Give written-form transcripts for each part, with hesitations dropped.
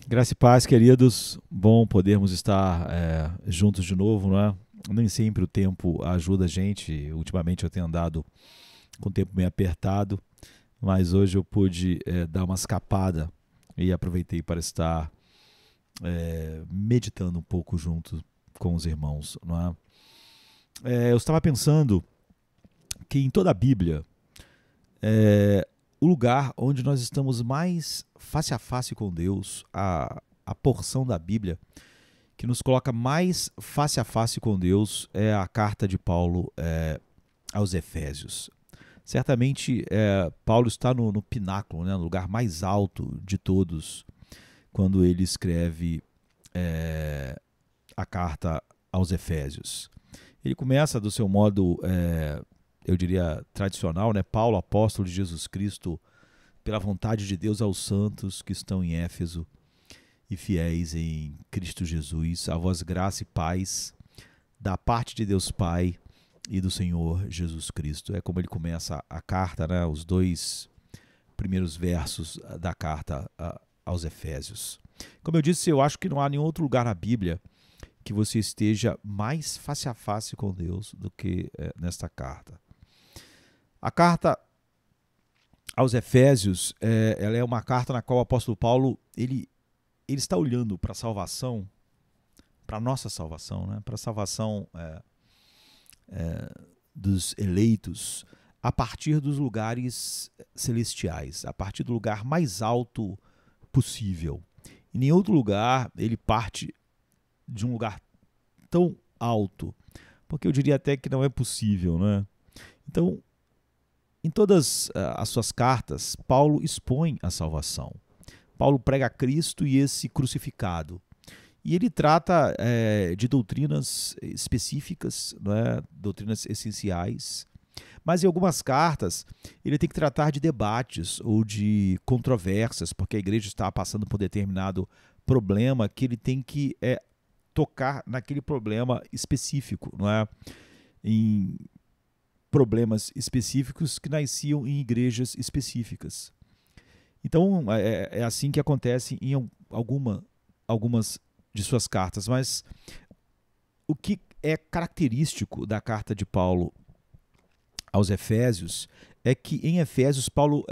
Graça e paz, queridos. Bom podermos estar juntos de novo, não é? Nem sempre o tempo ajuda a gente. Ultimamente eu tenho andado com o tempo meio apertado, mas hoje eu pude dar uma escapada e aproveitei para estar meditando um pouco junto com os irmãos, não é? Eu estava pensando que em toda a Bíblia, o lugar onde nós estamos mais face a face com Deus, a porção da Bíblia que nos coloca mais face a face com Deus é a carta de Paulo aos Efésios. Certamente Paulo está no pináculo, né, no lugar mais alto de todos, quando ele escreve a carta aos Efésios. Ele começa do seu modo, eu diria, tradicional, né? Paulo, apóstolo de Jesus Cristo, pela vontade de Deus aos santos que estão em Éfeso e fiéis em Cristo Jesus, a vós graça e paz da parte de Deus Pai e do Senhor Jesus Cristo. É como ele começa a carta, né? Os dois primeiros versos da carta aos Efésios. Como eu disse, eu acho que não há nenhum outro lugar na Bíblia que você esteja mais face a face com Deus do que nesta carta. A carta aos Efésios, ela é uma carta na qual o apóstolo Paulo ele está olhando para a salvação, para a nossa salvação, né? Para a salvação dos eleitos a partir dos lugares celestiais, a partir do lugar mais alto possível. Em nenhum outro lugar ele parte de um lugar tão alto, porque eu diria até que não é possível, né? Então, em todas as suas cartas, Paulo expõe a salvação. Paulo prega Cristo e esse crucificado. E ele trata de doutrinas específicas, né? Doutrinas essenciais. Mas em algumas cartas ele tem que tratar de debates ou de controvérsias, porque a igreja está passando por determinado problema que ele tem que tocar naquele problema específico, não é? Em problemas específicos que nasciam em igrejas específicas. Então, é assim que acontece em algumas de suas cartas. Mas o que é característico da carta de Paulo aos Efésios é que em Efésios Paulo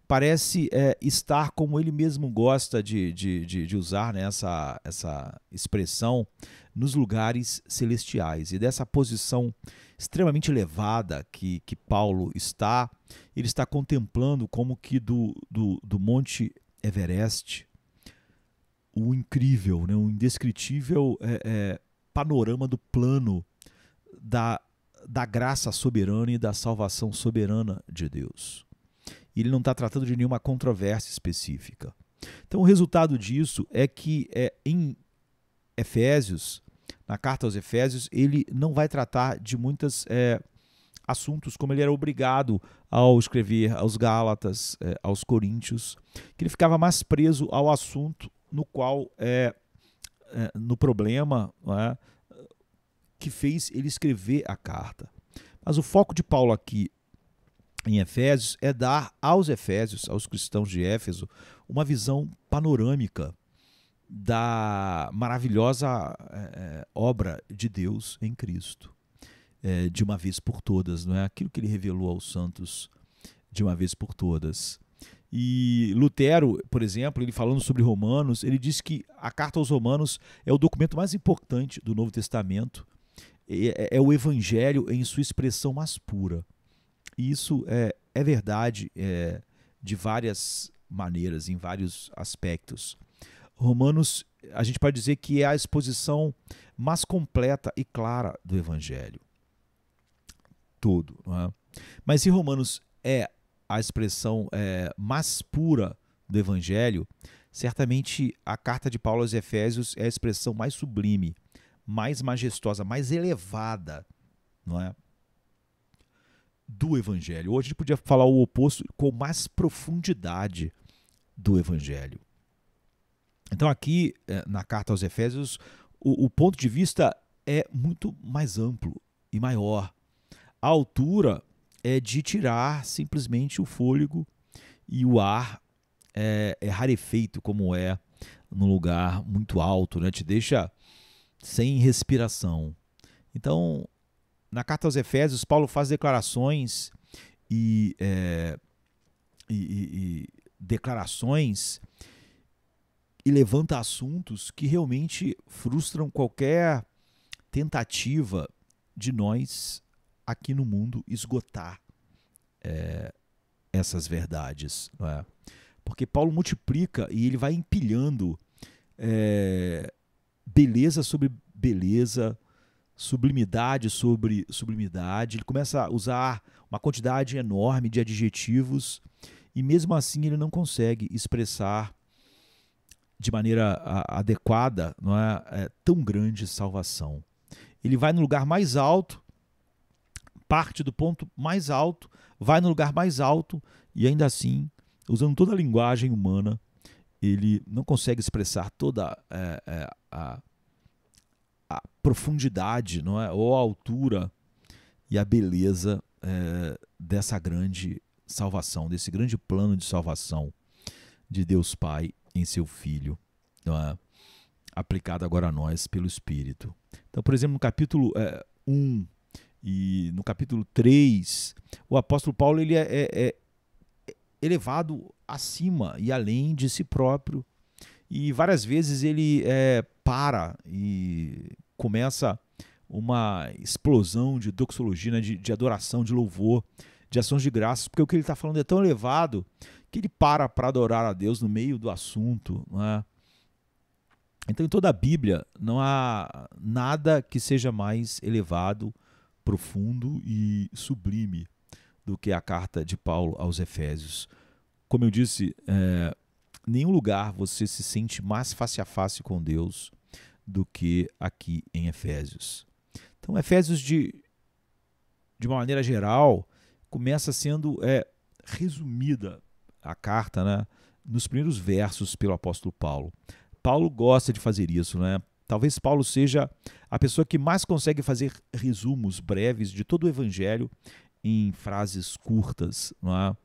parece estar, como ele mesmo gosta de usar, né, essa expressão, nos lugares celestiais. E dessa posição extremamente elevada que Paulo está, ele está contemplando como que do Monte Everest o incrível, né, o indescritível panorama do plano da graça soberana e da salvação soberana de Deus. E ele não está tratando de nenhuma controvérsia específica. Então o resultado disso é que em Efésios, na carta aos Efésios, ele não vai tratar de muitos assuntos como ele era obrigado ao escrever aos Gálatas, aos Coríntios, que ele ficava mais preso ao assunto no qual, no problema, que fez ele escrever a carta. Mas o foco de Paulo aqui em Efésios é dar aos Efésios, aos cristãos de Éfeso, uma visão panorâmica da maravilhosa obra de Deus em Cristo, de uma vez por todas, não é? Aquilo que ele revelou aos santos de uma vez por todas. E Lutero, por exemplo, ele falando sobre Romanos, ele diz que a carta aos Romanos é o documento mais importante do Novo Testamento, é o Evangelho em sua expressão mais pura. E isso é verdade de várias maneiras, em vários aspectos. Romanos, a gente pode dizer que é a exposição mais completa e clara do Evangelho todo, não é? Mas se Romanos é a expressão mais pura do Evangelho, certamente a carta de Paulo aos Efésios é a expressão mais sublime, mais majestosa, mais elevada, não é, do Evangelho. Hoje a gente podia falar o oposto, com mais profundidade do Evangelho. Então aqui, na carta aos Efésios, o ponto de vista é muito mais amplo e maior. A altura é de tirar simplesmente o fôlego e o ar rarefeito, como é num lugar muito alto, né? Te deixa sem respiração. Então, na carta aos Efésios, Paulo faz declarações e, declarações e levanta assuntos que realmente frustram qualquer tentativa de nós aqui no mundo esgotar essas verdades, não é? Porque Paulo multiplica e ele vai empilhando beleza sobre beleza, sublimidade sobre sublimidade. Ele começa a usar uma quantidade enorme de adjetivos e mesmo assim ele não consegue expressar de maneira adequada, não é, tão grande salvação. Ele vai no lugar mais alto, parte do ponto mais alto, vai no lugar mais alto e ainda assim, usando toda a linguagem humana, ele não consegue expressar toda a profundidade, não é, ou a altura e a beleza dessa grande salvação, desse grande plano de salvação de Deus Pai em seu Filho, não é? Aplicado agora a nós pelo Espírito. Então, por exemplo, no capítulo 1 e no capítulo 3, o apóstolo Paulo ele é elevado acima e além de si próprio, e várias vezes ele para e começa uma explosão de doxologia, né, de adoração, de louvor, de ações de graças, porque o que ele está falando é tão elevado que ele para adorar a Deus no meio do assunto, não é? Então, em toda a Bíblia, não há nada que seja mais elevado, profundo e sublime do que a carta de Paulo aos Efésios. Como eu disse, em nenhum lugar você se sente mais face a face com Deus do que aqui em Efésios. Então, Efésios, de uma maneira geral, começa sendo resumida a carta, né, nos primeiros versos pelo apóstolo Paulo. Paulo gosta de fazer isso, né? Talvez Paulo seja a pessoa que mais consegue fazer resumos breves de todo o evangelho em frases curtas, não é?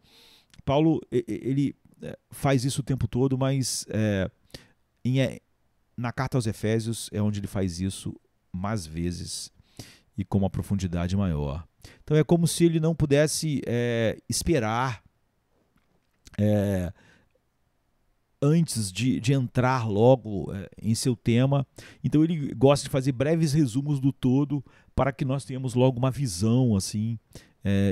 Paulo ele faz isso o tempo todo, mas na carta aos Efésios é onde ele faz isso mais vezes e com uma profundidade maior. Então é como se ele não pudesse esperar antes de entrar logo em seu tema. Então ele gosta de fazer breves resumos do todo para que nós tenhamos logo uma visão assim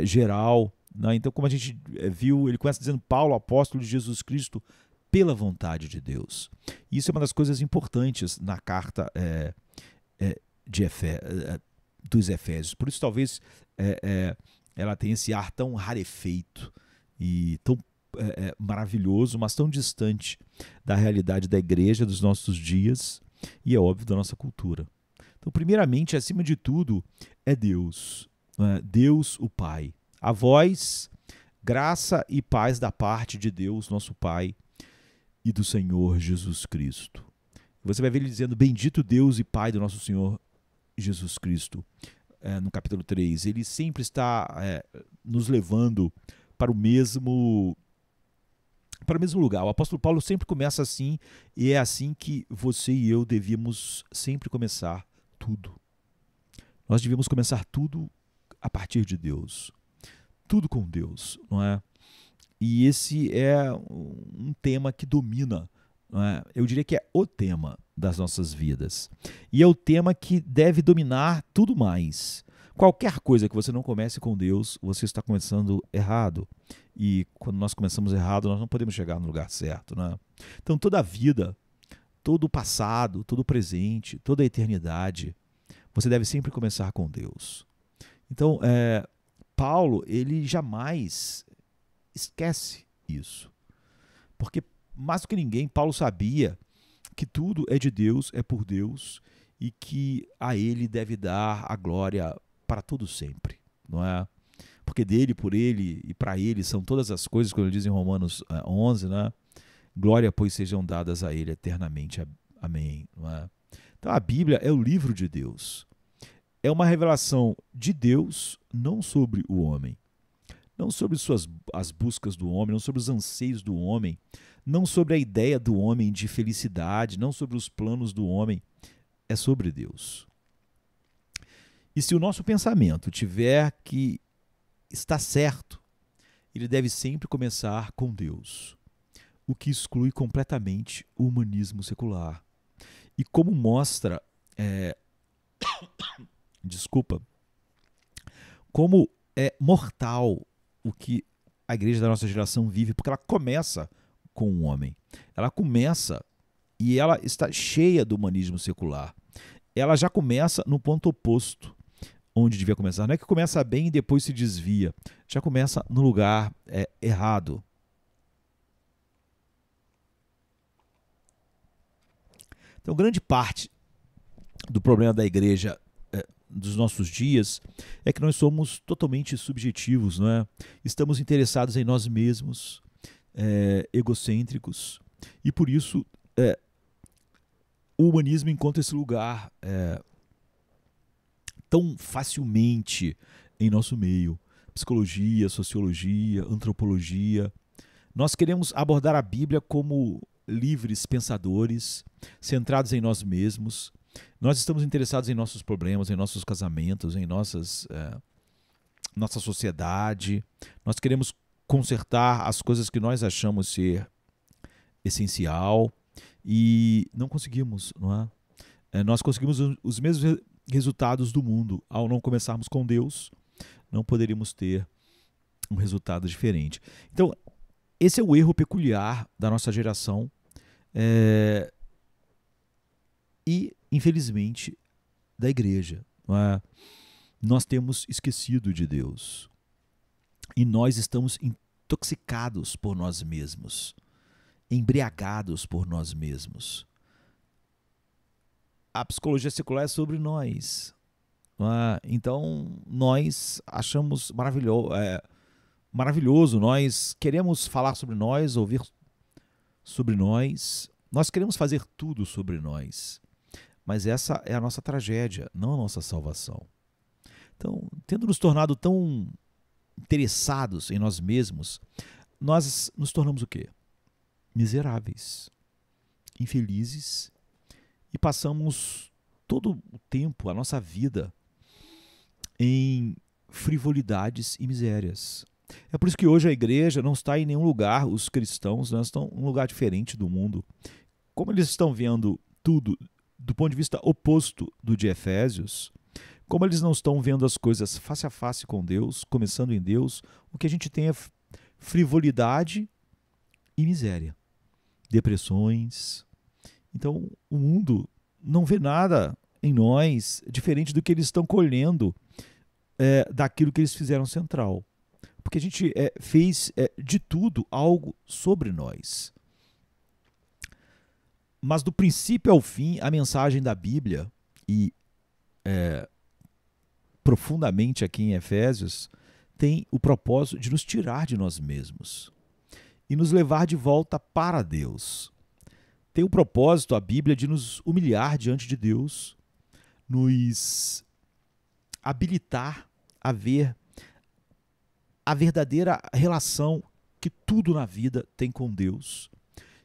geral, né? Então, como a gente viu, ele começa dizendo: Paulo, apóstolo de Jesus Cristo, pela vontade de Deus. Isso é uma das coisas importantes na carta dos Efésios. Por isso talvez ela tenha esse ar tão rarefeito e tão maravilhoso, mas tão distante da realidade da igreja dos nossos dias e, é óbvio, da nossa cultura. Então, primeiramente, acima de tudo, é Deus, Deus o Pai. A vós, graça e paz da parte de Deus, nosso Pai, e do Senhor Jesus Cristo. Você vai ver ele dizendo: bendito Deus e Pai do nosso Senhor Jesus Cristo, no capítulo 3. Ele sempre está nos levando para o mesmo lugar. O apóstolo Paulo sempre começa assim, e é assim que você e eu devíamos sempre começar tudo. Nós devíamos começar tudo a partir de Deus. Tudo com Deus, não é? E esse é um tema que domina, não é? Eu diria que é o tema das nossas vidas. E é o tema que deve dominar tudo mais. Qualquer coisa que você não comece com Deus, você está começando errado. E quando nós começamos errado, nós não podemos chegar no lugar certo, né? Então, toda a vida, todo o passado, todo o presente, toda a eternidade, você deve sempre começar com Deus. Então, Paulo, ele jamais esquece isso. Porque, mais do que ninguém, Paulo sabia que tudo é de Deus, é por Deus, e que a ele deve dar a glória para todo sempre, não é? Porque dele, por ele e para ele são todas as coisas, como ele diz em Romanos 11, né? Glória, pois, sejam dadas a ele eternamente. Amém. Não é? Então a Bíblia é o livro de Deus. É uma revelação de Deus, não sobre o homem, não sobre as buscas do homem, não sobre os anseios do homem, não sobre a ideia do homem de felicidade, não sobre os planos do homem, é sobre Deus. E se o nosso pensamento tiver que estar certo, ele deve sempre começar com Deus, o que exclui completamente o humanismo secular. E como mostra, desculpa, como é mortal o que a igreja da nossa geração vive, porque ela começa com o homem. Ela começa e ela está cheia do humanismo secular. Ela já começa no ponto oposto, onde devia começar. Não é que começa bem e depois se desvia. Já começa no lugar errado. Então, grande parte do problema da igreja dos nossos dias é que nós somos totalmente subjetivos, não é? Estamos interessados em nós mesmos, egocêntricos, e por isso o humanismo encontra esse lugar tão facilmente em nosso meio. Psicologia, sociologia, antropologia. Nós queremos abordar a Bíblia como livres pensadores, centrados em nós mesmos. Nós estamos interessados em nossos problemas, em nossos casamentos, em nossa sociedade. Nós queremos consertar as coisas que nós achamos ser essencial e não conseguimos, não é? Nós conseguimos os mesmos resultados do mundo. Ao não começarmos com Deus, não poderíamos ter um resultado diferente. Então, esse é o erro peculiar da nossa geração e, infelizmente, da igreja. Não é? Nós temos esquecido de Deus e nós estamos intoxicados por nós mesmos, embriagados por nós mesmos. A psicologia secular é sobre nós. Não é? Então, nós achamos maravilhoso, nós queremos falar sobre nós, ouvir sobre nós queremos fazer tudo sobre nós, mas essa é a nossa tragédia, não a nossa salvação. Então, tendo nos tornado tão interessados em nós mesmos, nós nos tornamos o quê? Miseráveis, infelizes, e passamos todo o tempo, a nossa vida, em frivolidades e misérias. É por isso que hoje a igreja não está em nenhum lugar, os cristãos não estão em um lugar diferente do mundo. Como eles estão vendo tudo do ponto de vista oposto do de Efésios, como eles não estão vendo as coisas face a face com Deus, começando em Deus, o que a gente tem é frivolidade e miséria, depressões. Então o mundo não vê nada em nós diferente do que eles estão colhendo daquilo que eles fizeram central. Porque a gente fez de tudo algo sobre nós. Mas do princípio ao fim, a mensagem da Bíblia, e profundamente aqui em Efésios, tem o propósito de nos tirar de nós mesmos e nos levar de volta para Deus. Tem o propósito, a Bíblia, de nos humilhar diante de Deus, nos habilitar a ver a verdadeira relação que tudo na vida tem com Deus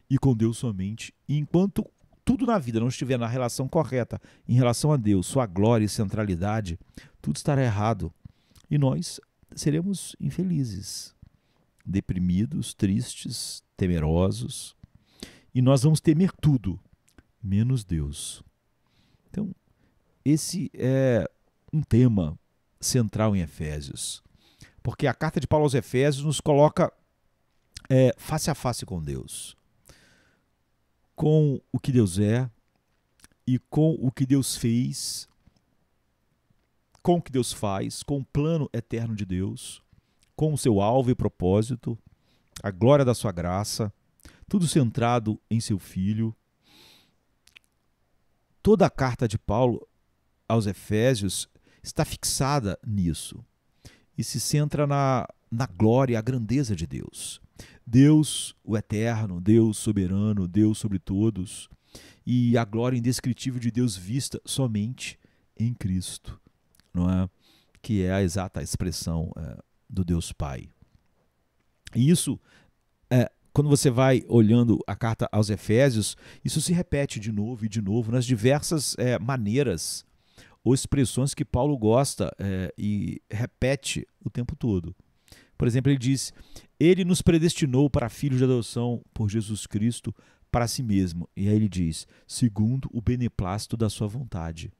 e com Deus somente. E enquanto tudo na vida não estiver na relação correta em relação a Deus, sua glória e centralidade, tudo estará errado e nós seremos infelizes, deprimidos, tristes, temerosos, e nós vamos temer tudo, menos Deus. Então, esse é um tema central em Efésios, porque a carta de Paulo aos Efésios nos coloca face a face com Deus, com o que Deus é e com o que Deus fez, com o que Deus faz, com o plano eterno de Deus, com o seu alvo e propósito, a glória da sua graça, tudo centrado em seu Filho. Toda a carta de Paulo aos Efésios está fixada nisso e se centra na glória e a grandeza de Deus. Deus, o eterno, Deus soberano, Deus sobre todos, e a glória indescritível de Deus vista somente em Cristo, não é? Que é a exata expressão do Deus Pai. E isso quando você vai olhando a carta aos Efésios, isso se repete de novo e de novo nas diversas maneiras ou expressões que Paulo gosta e repete o tempo todo. Por exemplo, ele diz: ele nos predestinou para filhos de adoção por Jesus Cristo para si mesmo. E aí ele diz: segundo o beneplácito da sua vontade.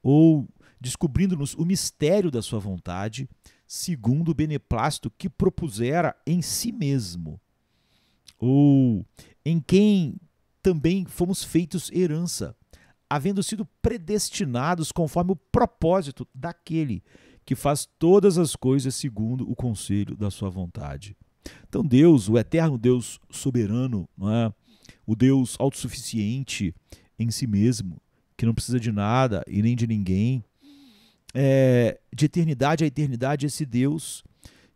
Ou descobrindo-nos o mistério da sua vontade, segundo o beneplácito que propusera em si mesmo. Ou em quem também fomos feitos herança, havendo sido predestinados conforme o propósito daquele que faz todas as coisas segundo o conselho da sua vontade. Então Deus, o eterno Deus soberano, não é? O Deus autossuficiente em si mesmo, que não precisa de nada e nem de ninguém, de eternidade a eternidade, esse Deus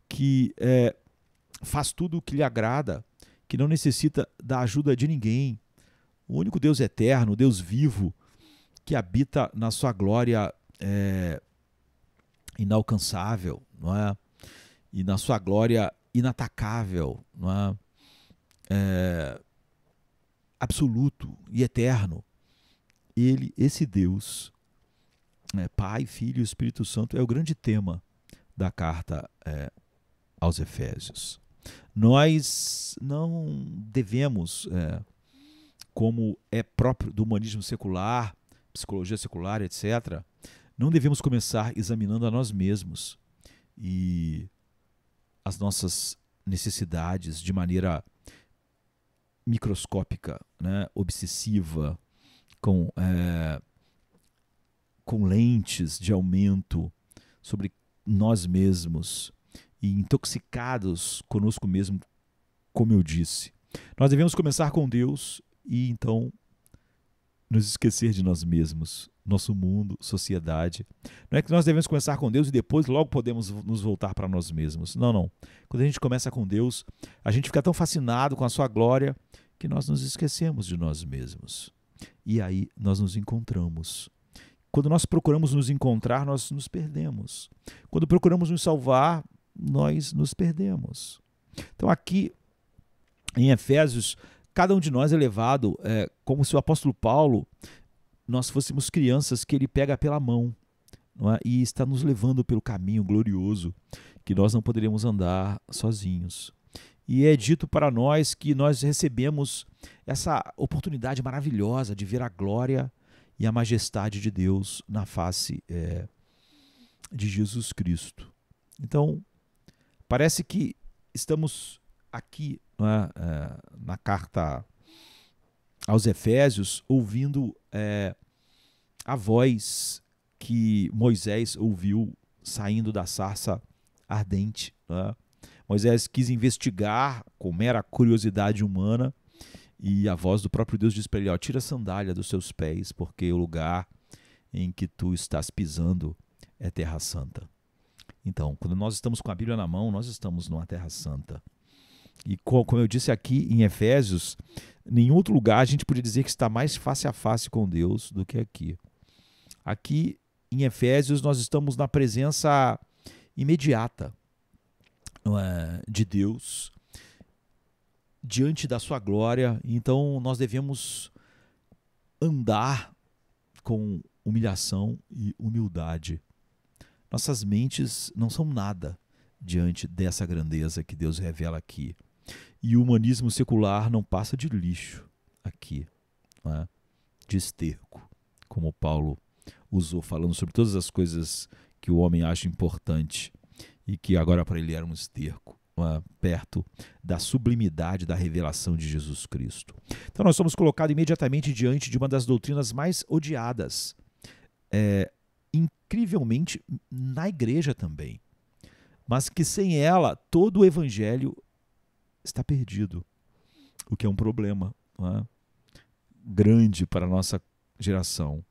que faz tudo o que lhe agrada, que não necessita da ajuda de ninguém, o único Deus eterno, Deus vivo, que habita na sua glória inalcançável, não é? E na sua glória inatacável, não é? Absoluto e eterno. Ele, esse Deus, Pai, Filho e Espírito Santo, é o grande tema da carta aos Efésios. Nós não devemos, como é próprio do humanismo secular, psicologia secular, etc., não devemos começar examinando a nós mesmos e as nossas necessidades de maneira microscópica, né, obsessiva, com lentes de aumento sobre nós mesmos e intoxicados conosco mesmo, como eu disse. Nós devemos começar com Deus e então nos esquecer de nós mesmos, nosso mundo, sociedade. Não é que nós devemos começar com Deus e depois logo podemos nos voltar para nós mesmos. Não, não. Quando a gente começa com Deus, a gente fica tão fascinado com a sua glória que nós nos esquecemos de nós mesmos. E aí nós nos encontramos. Quando nós procuramos nos encontrar, nós nos perdemos. Quando procuramos nos salvar, nós nos perdemos. Então aqui em Efésios, cada um de nós é levado como se o apóstolo Paulo, nós fôssemos crianças que ele pega pela mão, não é? E está nos levando pelo caminho glorioso que nós não poderíamos andar sozinhos. E é dito para nós que nós recebemos essa oportunidade maravilhosa de ver a glória e a majestade de Deus na face de Jesus Cristo. Então, parece que estamos aqui na carta aos Efésios ouvindo a voz que Moisés ouviu saindo da sarça ardente, né? Moisés quis investigar com mera curiosidade humana e a voz do próprio Deus diz para ele: tira a sandália dos seus pés, porque o lugar em que tu estás pisando é terra santa. Então, quando nós estamos com a Bíblia na mão, nós estamos numa terra santa. E como eu disse aqui em Efésios, em nenhum outro lugar a gente podia dizer que está mais face a face com Deus do que aqui. Aqui em Efésios nós estamos na presença imediata de Deus, diante da sua glória. Então nós devemos andar com humilhação e humildade. Nossas mentes não são nada diante dessa grandeza que Deus revela aqui. E o humanismo secular não passa de lixo aqui, né? De esterco, como Paulo usou, falando sobre todas as coisas que o homem acha importante e que agora para ele era um esterco, perto da sublimidade da revelação de Jesus Cristo. Então nós somos colocados imediatamente diante de uma das doutrinas mais odiadas, incrivelmente na igreja também, mas que sem ela todo o evangelho está perdido, o que é um problema, grande para a nossa geração.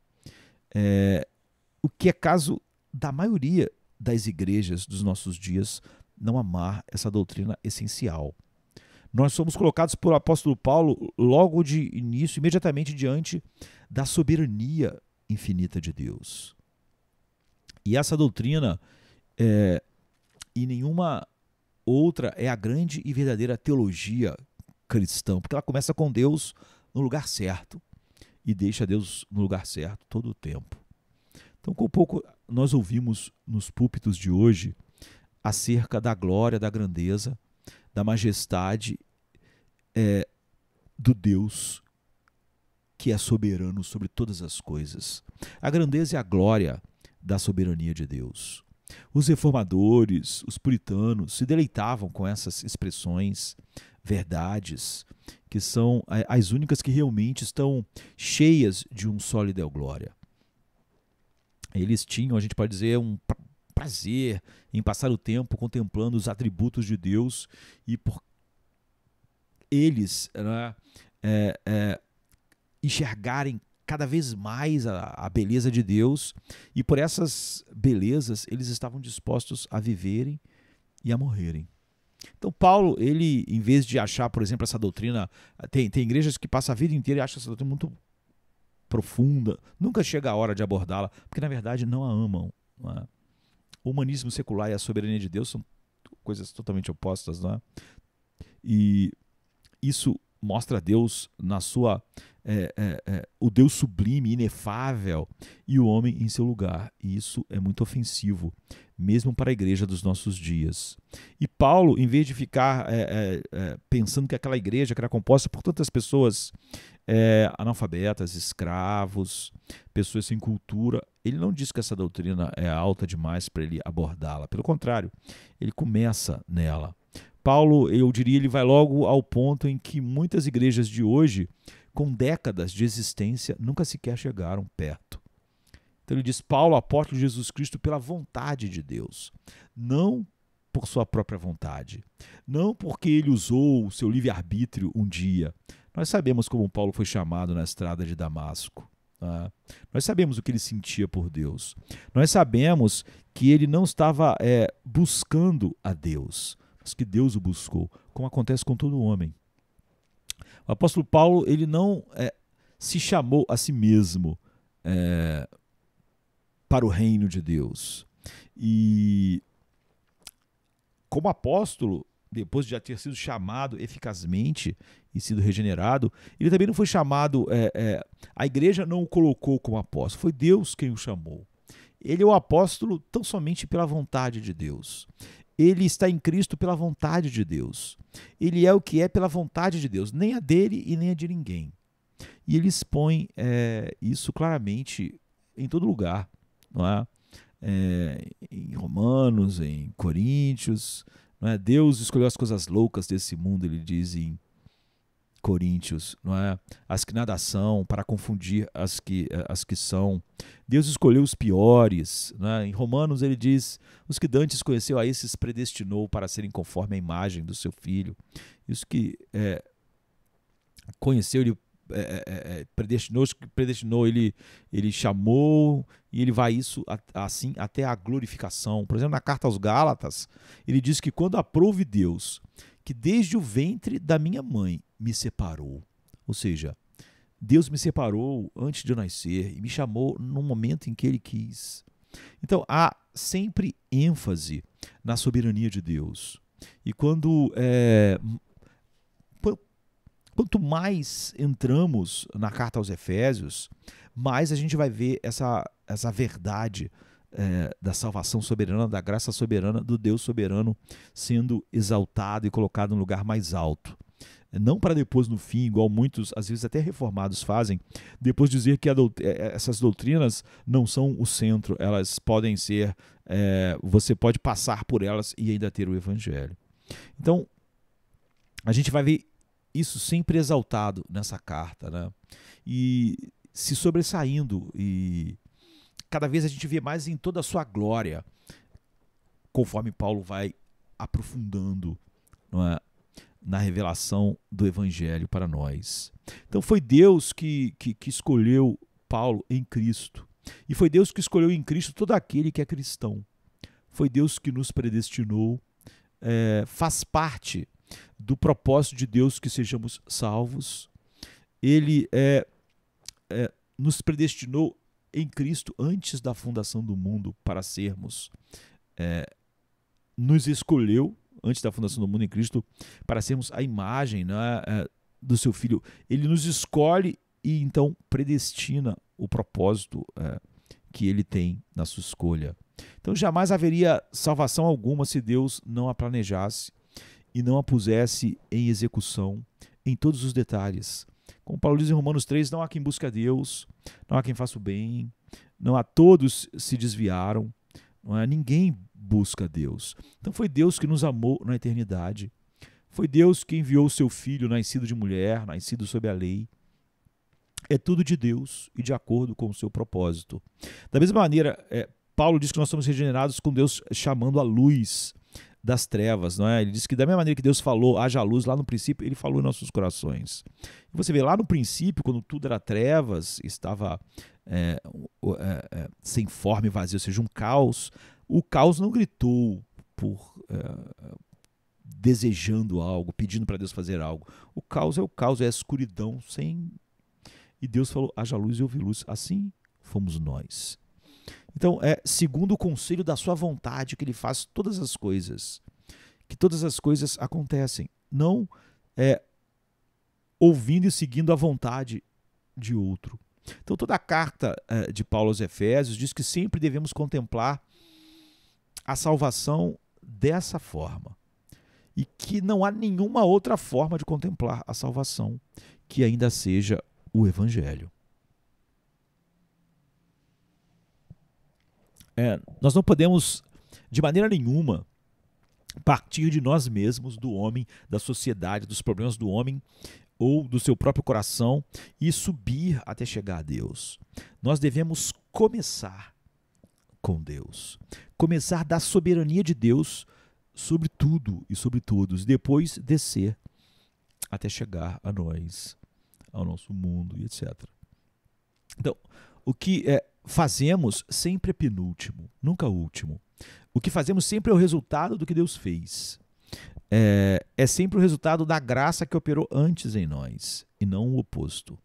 O que é caso da maioria das igrejas dos nossos dias não amar essa doutrina essencial. Nós somos colocados pelo apóstolo Paulo logo de início, imediatamente diante da soberania infinita de Deus. E essa doutrina, e nenhuma outra, é a grande e verdadeira teologia cristã, porque ela começa com Deus no lugar certo e deixa Deus no lugar certo todo o tempo. Então, com pouco nós ouvimos nos púlpitos de hoje acerca da glória, da grandeza, da majestade do Deus que é soberano sobre todas as coisas. A grandeza e a glória da soberania de Deus. Os reformadores, os puritanos, se deleitavam com essas expressões, verdades, que são as únicas que realmente estão cheias de um sólido glória. Eles tinham, a gente pode dizer, um prazer em passar o tempo contemplando os atributos de Deus e por eles, né, enxergarem cada vez mais a beleza de Deus, e por essas belezas eles estavam dispostos a viverem e a morrerem. Então Paulo, ele, em vez de achar, por exemplo, essa doutrina, tem igrejas que passam a vida inteira e acham essa doutrina muito profunda, nunca chega a hora de abordá-la, porque na verdade não a amam. Não é? O humanismo secular e a soberania de Deus são coisas totalmente opostas, não é? E isso mostra Deus na sua o Deus sublime, inefável, e o homem em seu lugar. E isso é muito ofensivo, mesmo para a igreja dos nossos dias. E Paulo, em vez de ficar pensando que aquela igreja que era composta por tantas pessoas analfabetas, escravos, pessoas sem cultura, ele não diz que essa doutrina é alta demais para ele abordá-la. Pelo contrário, ele começa nela. Paulo, eu diria, ele vai logo ao ponto em que muitas igrejas de hoje, com décadas de existência, nunca sequer chegaram perto. Então ele diz, Paulo, apóstolo de Jesus Cristo, pela vontade de Deus, não por sua própria vontade, não porque ele usou o seu livre-arbítrio um dia. Nós sabemos como Paulo foi chamado na estrada de Damasco. Tá? Nós sabemos o que ele sentia por Deus. Nós sabemos que ele não estava buscando a Deus, mas que Deus o buscou, como acontece com todo homem. O apóstolo Paulo, ele não se chamou a si mesmo para o reino de Deus. E como apóstolo, depois de já ter sido chamado eficazmente e sido regenerado, ele também não foi chamado, a igreja não o colocou como apóstolo, foi Deus quem o chamou. Ele é o apóstolo tão somente pela vontade de Deus. Ele está em Cristo pela vontade de Deus. Ele é o que é pela vontade de Deus, nem a dele e nem a de ninguém. E ele expõe isso claramente em todo lugar, não é? Em Romanos, em Coríntios, não é? Deus escolheu as coisas loucas desse mundo, ele diz em Coríntios, não é? As que nada são, para confundir as que são. Deus escolheu os piores, não é? Em Romanos ele diz, os que dantes conheceu, a esses predestinou para serem conforme a imagem do seu Filho. Os que conheceu, ele predestinou, ele chamou, e ele vai isso assim até a glorificação. Por exemplo, na carta aos Gálatas, ele diz que quando aprove Deus, que desde o ventre da minha mãe me separou. Ou seja, Deus me separou antes de eu nascer e me chamou no momento em que Ele quis. Então, há sempre ênfase na soberania de Deus. E quanto mais entramos na carta aos Efésios, mais a gente vai ver essa verdade da salvação soberana, da graça soberana, do Deus soberano sendo exaltado e colocado no lugar mais alto. Não para depois, no fim, igual muitos, às vezes até reformados fazem, depois dizer que essas doutrinas não são o centro, elas podem ser, você pode passar por elas e ainda ter o Evangelho. Então, a gente vai ver isso sempre exaltado nessa carta, né? E se sobressaindo, e cada vez a gente vê mais em toda a sua glória, conforme Paulo vai aprofundando, não é, na revelação do Evangelho para nós. Então foi Deus que escolheu Paulo em Cristo. E foi Deus que escolheu em Cristo todo aquele que é cristão. Foi Deus que nos predestinou, faz parte do propósito de Deus que sejamos salvos. Ele nos predestinou em Cristo antes da fundação do mundo para sermos, nos escolheu, antes da fundação do mundo em Cristo, para sermos a imagem, né, do seu Filho. Ele nos escolhe e então predestina o propósito que ele tem na sua escolha. Então jamais haveria salvação alguma se Deus não a planejasse e não a pusesse em execução em todos os detalhes. Como Paulo diz em Romanos 3, não há quem busque a Deus, não há quem faça o bem, não há, todos se desviaram, não há, ninguém busca a Deus. Então foi Deus que nos amou na eternidade, foi Deus que enviou o seu Filho, nascido de mulher, nascido sob a lei. É tudo de Deus e de acordo com o seu propósito. Da mesma maneira, Paulo diz que nós somos regenerados com Deus chamando a luz das trevas, não é? Ele diz que da mesma maneira que Deus falou, haja luz, lá no princípio, ele falou em nossos corações. E você vê lá no princípio, quando tudo era trevas, estava sem forma e vazio, ou seja, um caos, o caos não gritou por desejando algo, pedindo para Deus fazer algo. O caos, é a escuridão sem... E Deus falou, haja luz e houve luz. Assim fomos nós. Então, segundo o conselho da sua vontade que ele faz todas as coisas, que todas as coisas acontecem, não ouvindo e seguindo a vontade de outro. Então, toda a carta de Paulo aos Efésios diz que sempre devemos contemplar a salvação dessa forma e que não há nenhuma outra forma de contemplar a salvação que ainda seja o Evangelho. Nós não podemos, de maneira nenhuma, partir de nós mesmos, do homem, da sociedade, dos problemas do homem ou do seu próprio coração e subir até chegar a Deus. Nós devemos começar com Deus. Começar da soberania de Deus sobre tudo e sobre todos. Depois descer até chegar a nós, ao nosso mundo e etc. Então, o que fazemos sempre é penúltimo, nunca último. O que fazemos sempre é o resultado do que Deus fez. É sempre o resultado da graça que operou antes em nós, e não o oposto.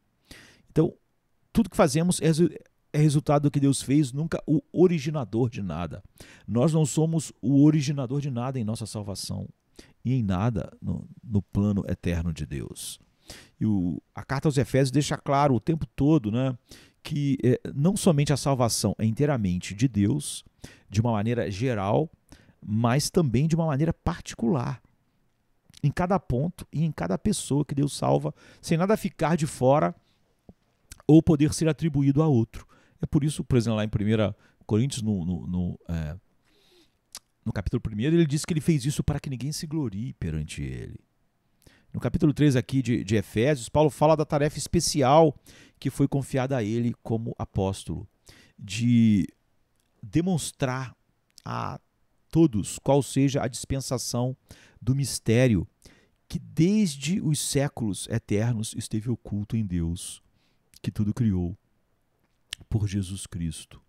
Então, tudo que fazemos é resultado do que Deus fez, nunca o originador de nada. Nós não somos o originador de nada em nossa salvação e em nada no plano eterno de Deus. E a carta aos Efésios deixa claro o tempo todo, né, que não somente a salvação é inteiramente de Deus, de uma maneira geral, mas também de uma maneira particular, em cada ponto e em cada pessoa que Deus salva, sem nada ficar de fora ou poder ser atribuído a outro. É por isso, por exemplo, lá em 1 Coríntios, no capítulo 1, ele diz que ele fez isso para que ninguém se glorie perante ele. No capítulo 3 aqui de Efésios, Paulo fala da tarefa especial que foi confiada a ele como apóstolo, de demonstrar a todos qual seja a dispensação do mistério que desde os séculos eternos esteve oculto em Deus, que tudo criou por Jesus Cristo.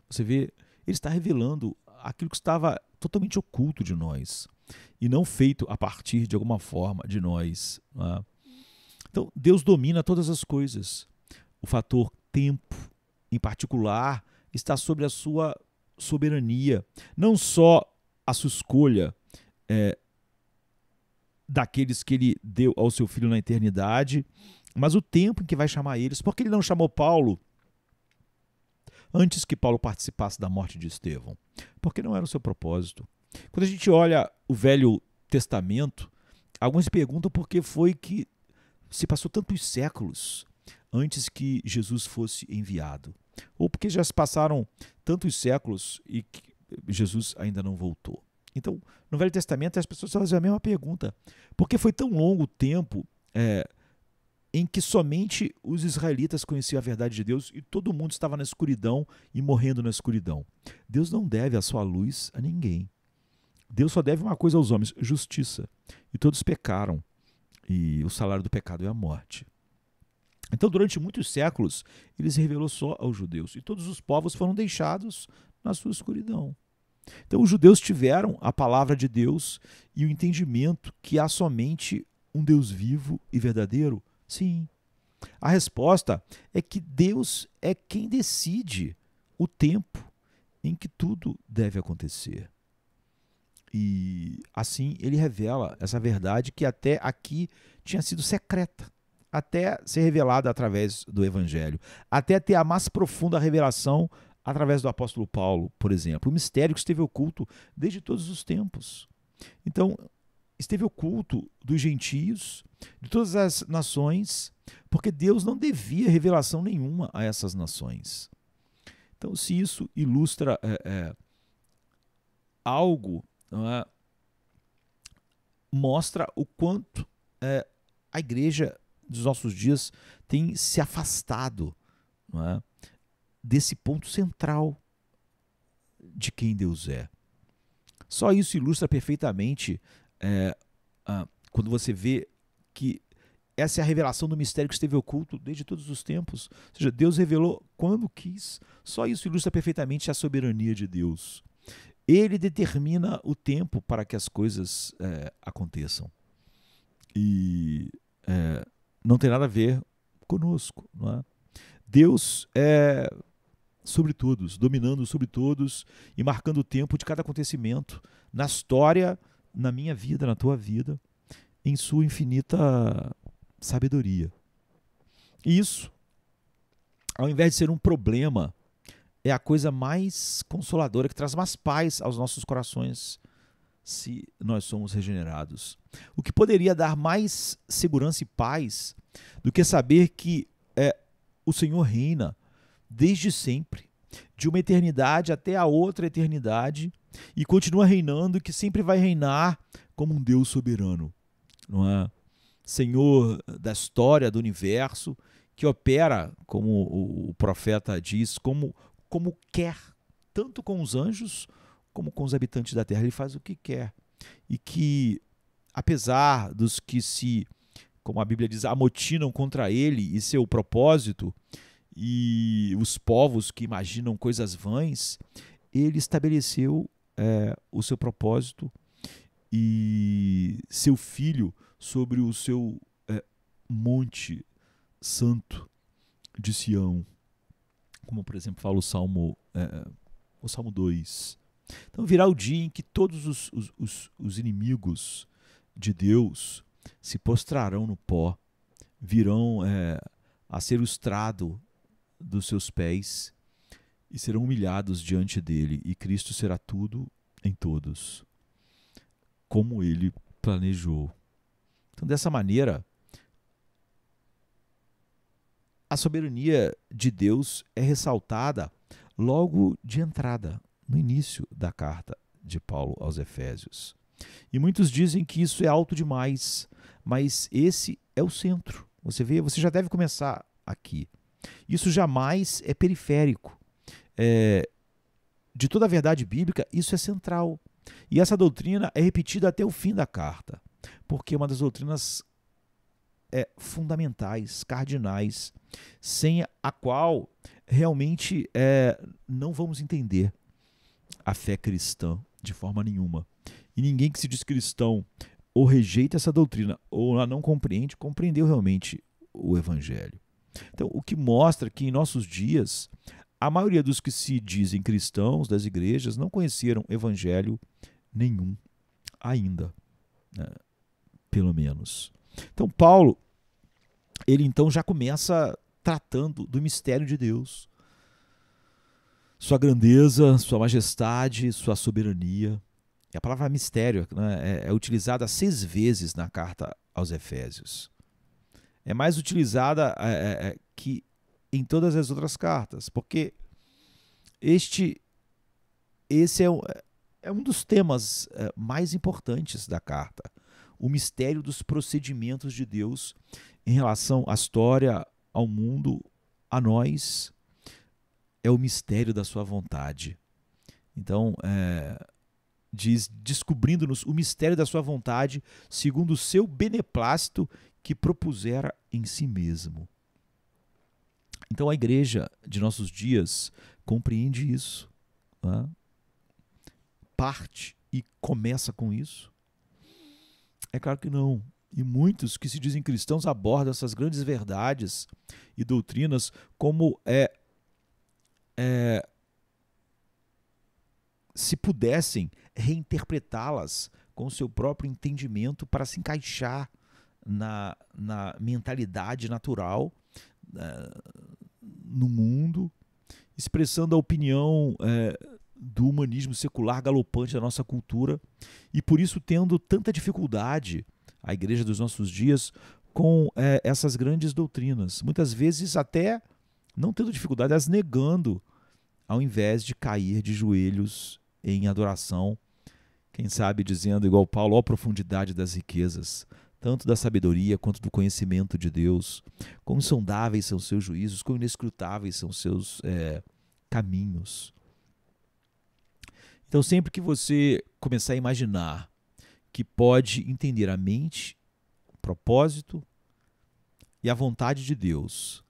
Você vê, ele está revelando aquilo que estava totalmente oculto de nós e não feito a partir de alguma forma de nós. Né? Então, Deus domina todas as coisas. O fator tempo, em particular, está sobre a sua soberania. Não só a sua escolha daqueles que ele deu ao seu Filho na eternidade, mas o tempo em que vai chamar eles. Por que ele não chamou Paulo antes que Paulo participasse da morte de Estevão? Porque não era o seu propósito. Quando a gente olha o Velho Testamento, alguns perguntam por que foi que se passou tantos séculos antes que Jesus fosse enviado. Ou porque já se passaram tantos séculos e que Jesus ainda não voltou. Então, no Velho Testamento, as pessoas fazem a mesma pergunta. Por que foi tão longo o tempo em que somente os israelitas conheciam a verdade de Deus e todo mundo estava na escuridão e morrendo na escuridão? Deus não deve a sua luz a ninguém. Deus só deve uma coisa aos homens, justiça. E todos pecaram. E o salário do pecado é a morte. Então, durante muitos séculos, ele se revelou só aos judeus. E todos os povos foram deixados na sua escuridão. Então, os judeus tiveram a palavra de Deus e o entendimento que há somente um Deus vivo e verdadeiro? Sim. A resposta é que Deus é quem decide o tempo em que tudo deve acontecer. E assim ele revela essa verdade que até aqui tinha sido secreta, até ser revelada através do Evangelho, até ter a mais profunda revelação através do apóstolo Paulo, por exemplo. O mistério que esteve oculto desde todos os tempos. Então, esteve oculto dos gentios, de todas as nações, porque Deus não devia revelação nenhuma a essas nações. Então, se isso ilustra algo, não é, mostra o quanto a igreja dos nossos dias tem se afastado, não é, desse ponto central de quem Deus é. Só isso ilustra perfeitamente quando você vê que essa é a revelação do mistério que esteve oculto desde todos os tempos. Ou seja, Deus revelou quando quis. Só isso ilustra perfeitamente a soberania de Deus. Ele determina o tempo para que as coisas aconteçam. E não tem nada a ver conosco. Não é? Deus é sobre todos, dominando sobre todos e marcando o tempo de cada acontecimento na história, na minha vida, na tua vida, em sua infinita sabedoria. E isso, ao invés de ser um problema, é a coisa mais consoladora, que traz mais paz aos nossos corações se nós somos regenerados. O que poderia dar mais segurança e paz do que saber que o Senhor reina desde sempre, de uma eternidade até a outra eternidade, e continua reinando, e que sempre vai reinar como um Deus soberano, não é? Senhor da história, do universo, que opera, como o profeta diz, como quer, tanto com os anjos como com os habitantes da terra. Ele faz o que quer. E que, apesar dos que se, como a Bíblia diz, amotinam contra ele e seu propósito, e os povos que imaginam coisas vãs, ele estabeleceu o seu propósito e seu filho sobre o seu monte santo de Sião, como por exemplo fala o Salmo 2. Então virá o dia em que todos os inimigos de Deus se prostrarão no pó, virão a ser o estrado dos seus pés e serão humilhados diante dele, e Cristo será tudo em todos, como ele planejou. Então, dessa maneira, a soberania de Deus é ressaltada logo de entrada, no início da carta de Paulo aos Efésios. E muitos dizem que isso é alto demais, mas esse é o centro. Você já deve começar aqui. Isso jamais é periférico. De toda a verdade bíblica, isso é central. E essa doutrina é repetida até o fim da carta, porque é uma das doutrinas fundamentais, cardinais, sem a qual realmente não vamos entender a fé cristã de forma nenhuma. E ninguém que se diz cristão ou rejeita essa doutrina ou a não compreende, compreendeu realmente o Evangelho. Então, o que mostra que em nossos dias, a maioria dos que se dizem cristãos das igrejas não conheceram evangelho nenhum ainda, né? Pelo menos. Então, Paulo, ele então já começa tratando do mistério de Deus, sua grandeza, sua majestade, sua soberania. E a palavra mistério, né, é utilizada 6 vezes na carta aos Efésios. É mais utilizada que em todas as outras cartas, porque esse é um dos temas mais importantes da carta, o mistério dos procedimentos de Deus em relação à história, ao mundo, a nós, é o mistério da sua vontade. Então, diz, descobrindo-nos o mistério da sua vontade, segundo o seu beneplácito que propusera em si mesmo. Então a igreja de nossos dias compreende isso, né? Parte e começa com isso? É claro que não. E muitos que se dizem cristãos abordam essas grandes verdades e doutrinas como se pudessem, reinterpretá-las com o seu próprio entendimento para se encaixar na mentalidade natural no mundo, expressando a opinião do humanismo secular galopante da nossa cultura, e por isso tendo tanta dificuldade a igreja dos nossos dias com essas grandes doutrinas, muitas vezes até não tendo dificuldade, as negando, ao invés de cair de joelhos em adoração, quem sabe dizendo igual Paulo: ó profundidade das riquezas, tanto da sabedoria quanto do conhecimento de Deus, quão insondáveis são seus juízos, quão inescrutáveis são seus caminhos. Então, sempre que você começar a imaginar que pode entender a mente, o propósito e a vontade de Deus,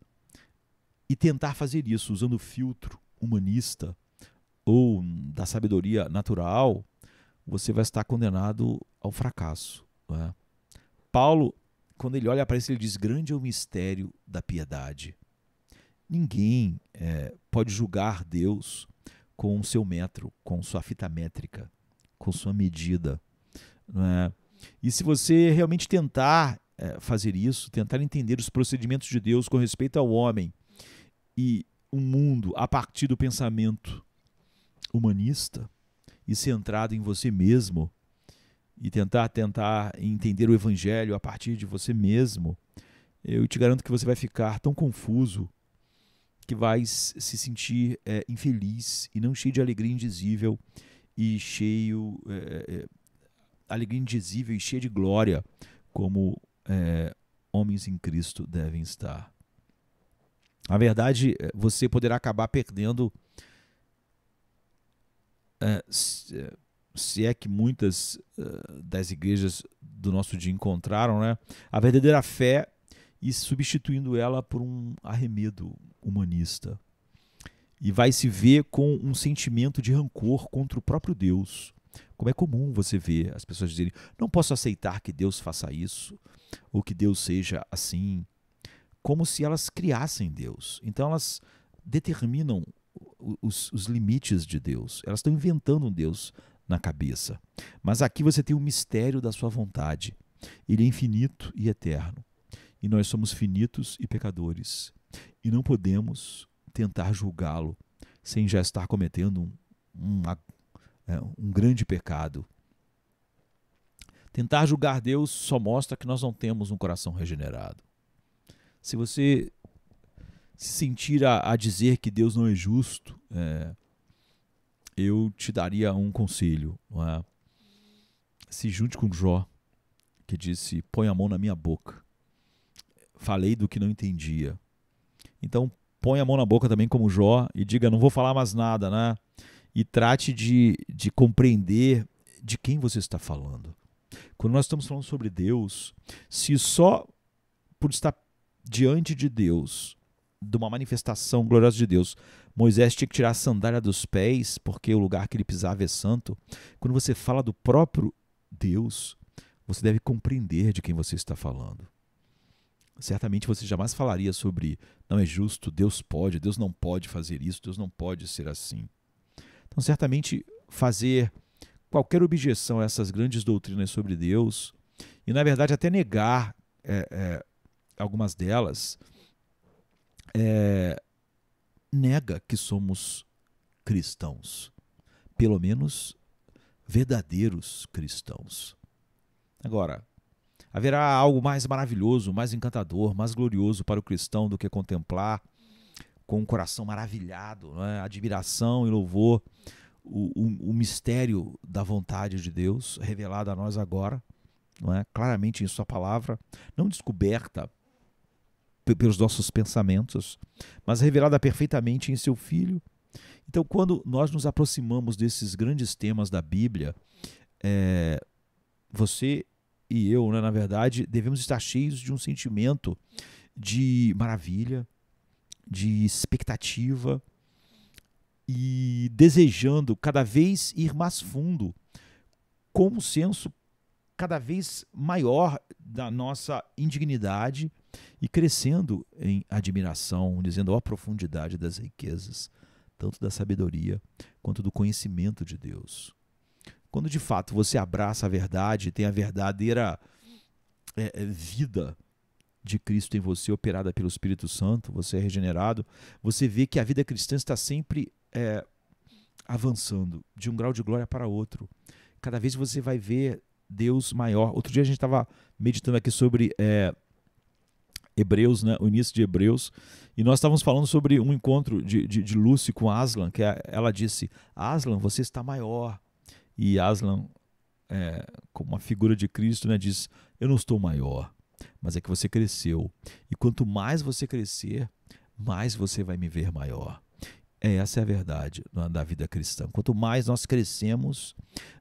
e tentar fazer isso usando o filtro humanista ou da sabedoria natural, você vai estar condenado ao fracasso, não é? Paulo, quando ele olha para isso, ele diz: grande é o mistério da piedade. Ninguém pode julgar Deus com o seu metro, com sua fita métrica, com sua medida, não é? E se você realmente tentar fazer isso, tentar entender os procedimentos de Deus com respeito ao homem e o mundo a partir do pensamento humanista e centrado em você mesmo, e tentar entender o evangelho a partir de você mesmo, eu te garanto que você vai ficar tão confuso que vai se sentir infeliz e não cheio de alegria indizível e alegria indizível e cheia de glória, como homens em Cristo devem estar. Na verdade, você poderá acabar perdendo, se é que muitas das igrejas do nosso dia encontraram, né, a verdadeira fé, e substituindo ela por um arremedo humanista. E vai se ver com um sentimento de rancor contra o próprio Deus. Como é comum você ver as pessoas dizerem: não posso aceitar que Deus faça isso, ou que Deus seja assim, como se elas criassem Deus. Então elas determinam os limites de Deus. Elas estão inventando um Deus na cabeça. Mas aqui você tem o mistério da sua vontade. Ele é infinito e eterno. E nós somos finitos e pecadores. E não podemos tentar julgá-lo sem já estar cometendo um grande pecado. Tentar julgar Deus só mostra que nós não temos um coração regenerado. Se você se sentir a dizer que Deus não é justo, eu te daria um conselho. Não é? Se junte com Jó, que disse: põe a mão na minha boca. Falei do que não entendia. Então, põe a mão na boca também como Jó e diga: não vou falar mais nada, né? E trate de compreender de quem você está falando. Quando nós estamos falando sobre Deus, se só por estar diante de Deus, de uma manifestação gloriosa de Deus, Moisés tinha que tirar a sandália dos pés porque o lugar que ele pisava é santo, quando você fala do próprio Deus, você deve compreender de quem você está falando. Certamente você jamais falaria sobre: não é justo, Deus não pode fazer isso, Deus não pode ser assim. Então, certamente, fazer qualquer objeção a essas grandes doutrinas sobre Deus, e na verdade até negar algumas delas, nega que somos cristãos, pelo menos verdadeiros cristãos. Agora, haverá algo mais maravilhoso, mais encantador, mais glorioso para o cristão do que contemplar com um coração maravilhado, não é? Admiração e louvor, o mistério da vontade de Deus revelado a nós agora, não é? Claramente em sua palavra, não descoberta pelos nossos pensamentos, mas revelada perfeitamente em seu Filho. Então, quando nós nos aproximamos desses grandes temas da Bíblia, você e eu, né, na verdade, devemos estar cheios de um sentimento de maravilha, de expectativa e desejando cada vez ir mais fundo, com um senso cada vez maior da nossa indignidade e crescendo em admiração, dizendo: ó, a profundidade das riquezas, tanto da sabedoria quanto do conhecimento de Deus. Quando de fato você abraça a verdade, tem a verdadeira vida de Cristo em você, operada pelo Espírito Santo, você é regenerado, você vê que a vida cristã está sempre avançando de um grau de glória para outro. Cada vez você vai ver Deus maior. Outro dia a gente estava meditando aqui sobre Hebreus, né, o início de Hebreus, e nós estávamos falando sobre um encontro de Lucy com Aslan, que ela disse: Aslan, você está maior. E Aslan, como uma figura de Cristo, né, diz: eu não estou maior, mas é que você cresceu. E quanto mais você crescer, mais você vai me ver maior. Essa é a verdade da vida cristã. Quanto mais nós crescemos,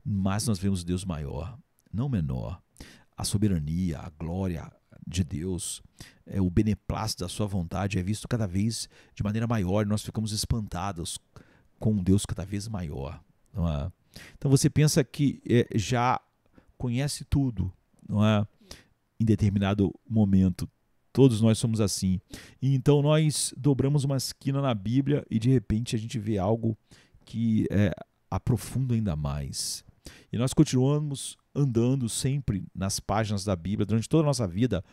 mais nós vemos Deus maior, não menor. A soberania, a glória de Deus, o beneplácito da sua vontade é visto cada vez de maneira maior e nós ficamos espantados com um Deus cada vez maior. Não é? Então você pensa que já conhece tudo, não é? Em determinado momento. Todos nós somos assim. E então nós dobramos uma esquina na Bíblia e de repente a gente vê algo que aprofunda ainda mais. E nós continuamos andando sempre nas páginas da Bíblia durante toda a nossa vida,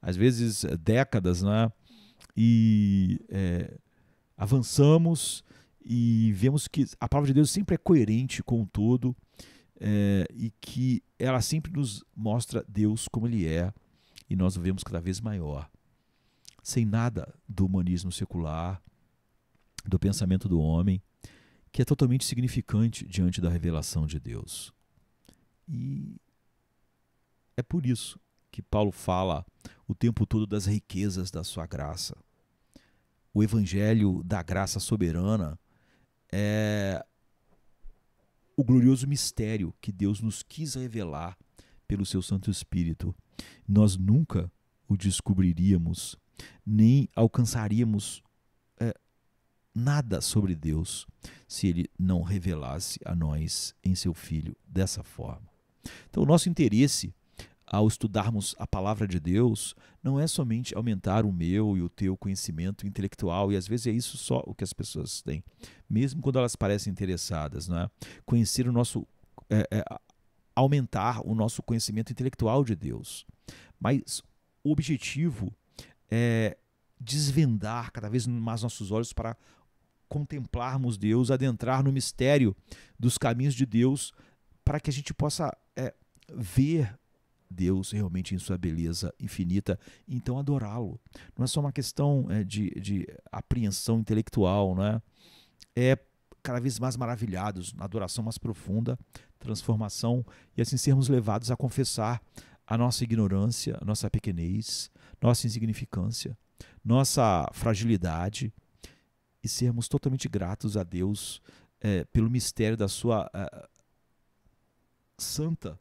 às vezes décadas, né? E avançamos e vemos que a palavra de Deus sempre é coerente com o todo, e que ela sempre nos mostra Deus como Ele é, e nós o vemos cada vez maior, sem nada do humanismo secular, do pensamento do homem, que é totalmente significante diante da revelação de Deus. E é por isso que Paulo fala o tempo todo das riquezas da sua graça. O evangelho da graça soberana é o glorioso mistério que Deus nos quis revelar pelo seu Santo Espírito. Nós nunca o descobriríamos, nem alcançaríamos nada sobre Deus se Ele não revelasse a nós em seu Filho dessa forma. Então, o nosso interesse ao estudarmos a palavra de Deus não é somente aumentar o meu e o teu conhecimento intelectual, e às vezes é isso só o que as pessoas têm, mesmo quando elas parecem interessadas, não é? Conhecer o nosso, aumentar o nosso conhecimento intelectual de Deus, mas o objetivo é desvendar cada vez mais nossos olhos para contemplarmos Deus, adentrar no mistério dos caminhos de Deus, para que a gente possa ver Deus realmente em sua beleza infinita, e então adorá-lo. Não é só uma questão de apreensão intelectual, não é? É cada vez mais maravilhados na adoração mais profunda, transformação, e assim sermos levados a confessar a nossa ignorância, a nossa pequenez, nossa insignificância, nossa fragilidade, e sermos totalmente gratos a Deus pelo mistério da sua santa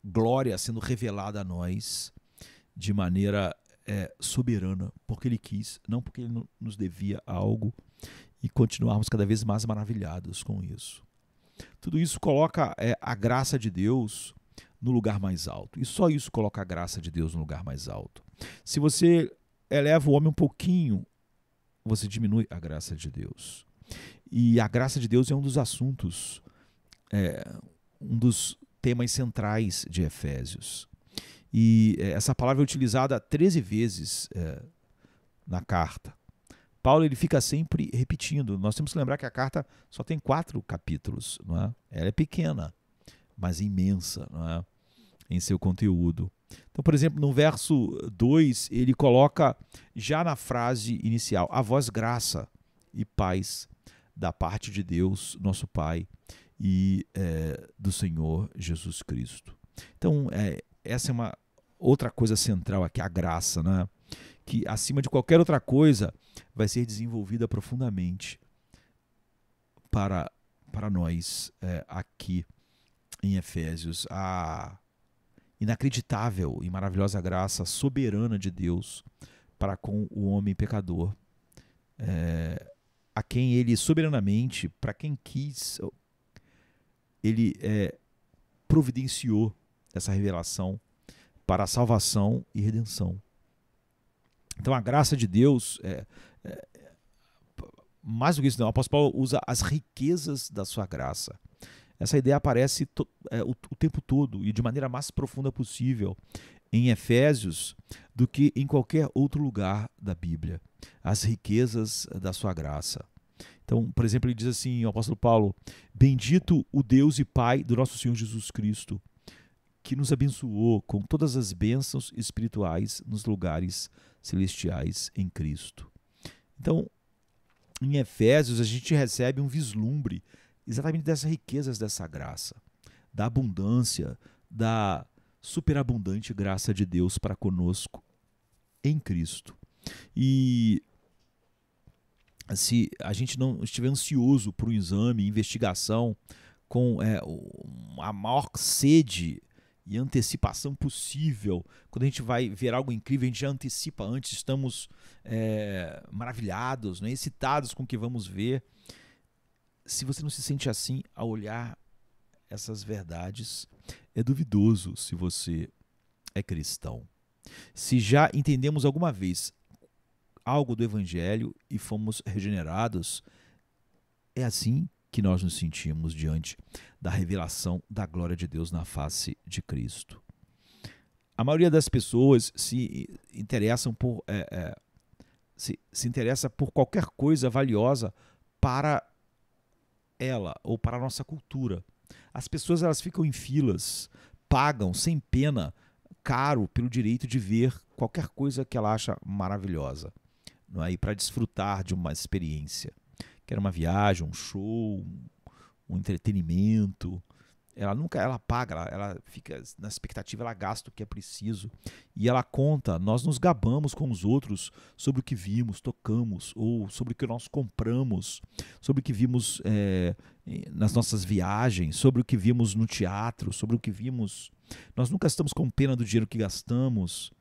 glória sendo revelada a nós de maneira soberana, porque Ele quis, não porque Ele nos devia algo, e continuarmos cada vez mais maravilhados com isso. Tudo isso coloca a graça de Deus no lugar mais alto, e só isso coloca a graça de Deus no lugar mais alto. Se você eleva o homem um pouquinho, você diminui a graça de Deus. E a graça de Deus é um dos assuntos, um dos temas centrais de Efésios. E essa palavra é utilizada 13 vezes na carta. Paulo ele fica sempre repetindo. Nós temos que lembrar que a carta só tem 4 capítulos, não é? Ela é pequena, mas imensa, não é? Em seu conteúdo. Então, por exemplo, no verso 2, ele coloca já na frase inicial: a vós graça e paz da parte de Deus, nosso Pai, e do Senhor Jesus Cristo. Então, essa é uma outra coisa central aqui, a graça, né? Que acima de qualquer outra coisa vai ser desenvolvida profundamente para nós aqui em Efésios. A inacreditável e maravilhosa graça soberana de Deus para com o homem pecador, a quem Ele soberanamente, para quem quis, Ele providenciou essa revelação para a salvação e redenção. Então a graça de Deus mais do que isso, não, o apóstolo Paulo usa as riquezas da sua graça. Essa ideia aparece o tempo todo e de maneira mais profunda possível em Efésios do que em qualquer outro lugar da Bíblia. As riquezas da sua graça. Então, por exemplo, ele diz assim, o apóstolo Paulo: bendito o Deus e Pai do nosso Senhor Jesus Cristo, que nos abençoou com todas as bênçãos espirituais nos lugares celestiais em Cristo. Então, em Efésios, a gente recebe um vislumbre exatamente dessas riquezas dessa graça, da abundância, da superabundante graça de Deus para conosco em Cristo. E se a gente não estiver ansioso por um exame, investigação, com a maior sede e antecipação possível, quando a gente vai ver algo incrível, a gente já antecipa antes, estamos maravilhados, né, excitados com o que vamos ver. Se você não se sente assim ao olhar essas verdades, é duvidoso se você é cristão. Se já entendemos alguma vez algo do Evangelho e fomos regenerados, é assim que nós nos sentimos diante da revelação da glória de Deus na face de Cristo. A maioria das pessoas se interessam por se interessa por qualquer coisa valiosa para ela ou para a nossa cultura. As pessoas, elas ficam em filas, pagam sem pena, caro, pelo direito de ver qualquer coisa que ela acha maravilhosa, não é? E para desfrutar de uma experiência, quer uma viagem, um show, um entretenimento. Ela paga, ela fica na expectativa, ela gasta o que é preciso e ela conta. Nós nos gabamos com os outros sobre o que vimos, tocamos, ou sobre o que nós compramos, sobre o que vimos nas nossas viagens, sobre o que vimos no teatro, sobre o que vimos. Nós nunca estamos com pena do dinheiro que gastamos,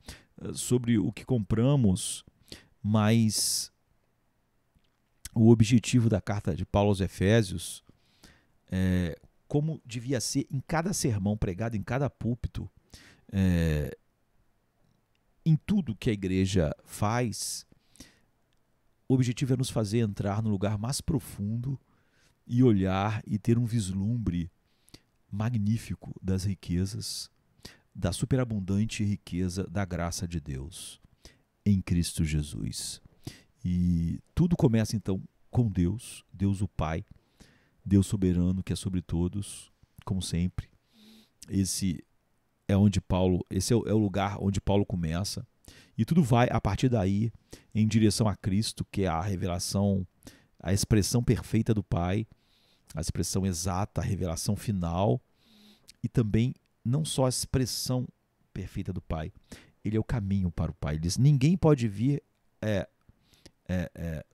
sobre o que compramos, mas o objetivo da carta de Paulo aos Efésios é como devia ser em cada sermão pregado, em cada púlpito, em tudo que a igreja faz. O objetivo é nos fazer entrar no lugar mais profundo e olhar e ter um vislumbre magnífico das riquezas, da superabundante riqueza da graça de Deus em Cristo Jesus. E tudo começa então com Deus, Deus o Pai, Deus soberano que é sobre todos, como sempre. Esse é o lugar onde Paulo começa, e tudo vai a partir daí em direção a Cristo, que é a revelação, a expressão perfeita do Pai, a expressão exata, a revelação final, e também não só a expressão perfeita do Pai, ele é o caminho para o Pai. Ele diz: ninguém pode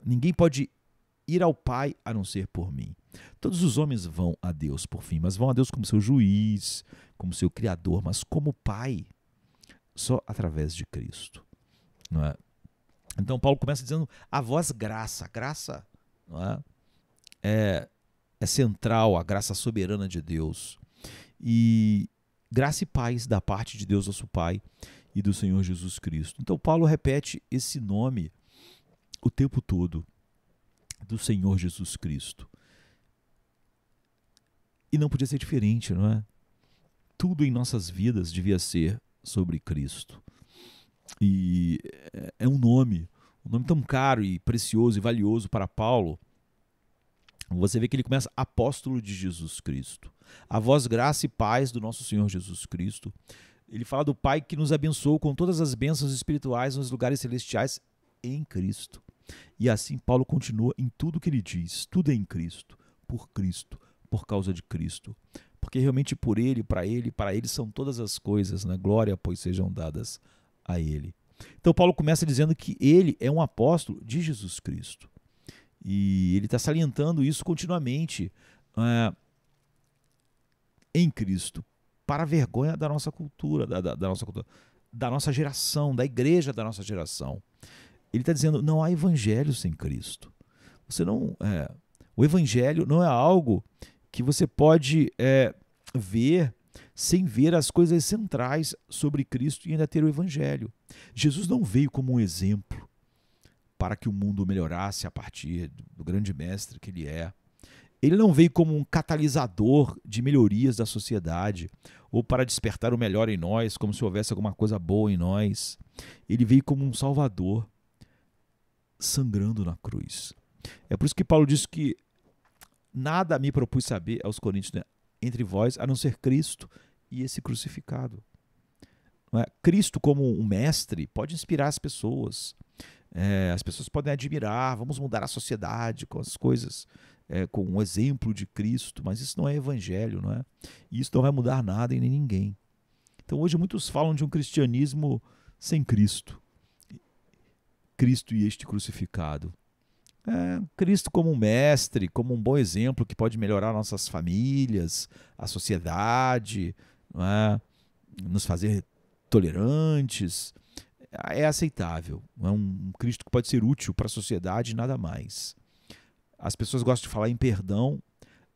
ninguém pode ir ao Pai a não ser por mim. Todos os homens vão a Deus por fim, mas vão a Deus como seu juiz, como seu criador, mas como Pai, só através de Cristo. Não é? Então Paulo começa dizendo: a vós graça. Graça, não é central, a graça soberana de Deus. E graça e paz da parte de Deus, nosso Pai, e do Senhor Jesus Cristo. Então Paulo repete esse nome o tempo todo, do Senhor Jesus Cristo. E não podia ser diferente, não é? Tudo em nossas vidas devia ser sobre Cristo. E é um nome tão caro e precioso e valioso para Paulo. Você vê que ele começa: apóstolo de Jesus Cristo. A vós graça e paz do nosso Senhor Jesus Cristo. Ele fala do Pai que nos abençoou com todas as bênçãos espirituais nos lugares celestiais em Cristo. E assim Paulo continua em tudo que ele diz. Tudo é em Cristo, por causa de Cristo. Porque realmente por ele, para ele são todas as coisas, né? Glória, pois sejam dadas a ele. Então Paulo começa dizendo que ele é um apóstolo de Jesus Cristo. E ele está salientando isso continuamente em Cristo, para a vergonha da nossa cultura, da nossa geração, da igreja da nossa geração. Ele está dizendo: não há evangelho sem Cristo. O evangelho não é algo que você pode ver sem ver as coisas centrais sobre Cristo e ainda ter o evangelho. Jesus não veio como um exemplo para que o mundo melhorasse a partir do grande mestre que ele é. Ele não veio como um catalisador de melhorias da sociedade ou para despertar o melhor em nós, como se houvesse alguma coisa boa em nós. Ele veio como um salvador, sangrando na cruz. É por isso que Paulo diz que nada me propus saber aos Coríntios, né, entre vós, a não ser Cristo e esse crucificado. Não é? Cristo como um mestre pode inspirar as pessoas. As pessoas podem admirar, vamos mudar a sociedade com as coisas, com um exemplo de Cristo, mas isso não é evangelho, não é? E isso não vai mudar nada em ninguém. Então hoje muitos falam de um cristianismo sem Cristo. Cristo e este crucificado. Cristo como um mestre, como um bom exemplo que pode melhorar nossas famílias, a sociedade, não é? Nos fazer tolerantes, é aceitável. É um Cristo que pode ser útil para a sociedade e nada mais. As pessoas gostam de falar em perdão,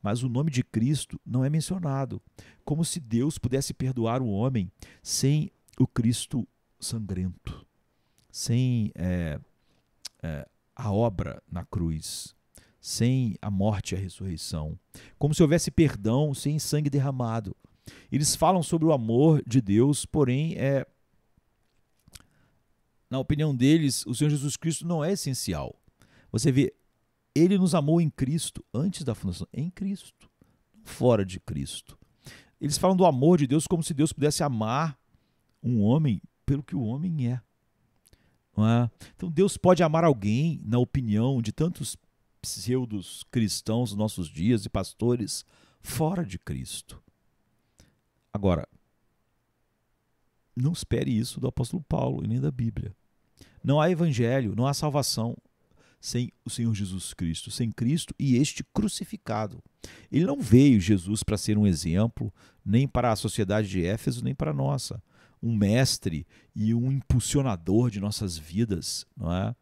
mas o nome de Cristo não é mencionado. Como se Deus pudesse perdoar o homem sem o Cristo sangrento, sem a obra na cruz, sem a morte e a ressurreição. Como se houvesse perdão sem sangue derramado. Eles falam sobre o amor de Deus, porém, na opinião deles, o Senhor Jesus Cristo não é essencial. Você vê, ele nos amou em Cristo, antes da fundação, em Cristo, fora de Cristo. Eles falam do amor de Deus como se Deus pudesse amar um homem pelo que o homem é. Não é? Então Deus pode amar alguém, na opinião de tantos pseudos cristãos dos nossos dias e pastores, fora de Cristo. Agora, não espere isso do apóstolo Paulo e nem da Bíblia. Não há evangelho, não há salvação sem o Senhor Jesus Cristo, sem Cristo e este crucificado. Ele não veio, Jesus, para ser um exemplo, nem para a sociedade de Éfeso, nem para a nossa. Um mestre e um impulsionador de nossas vidas. Não é?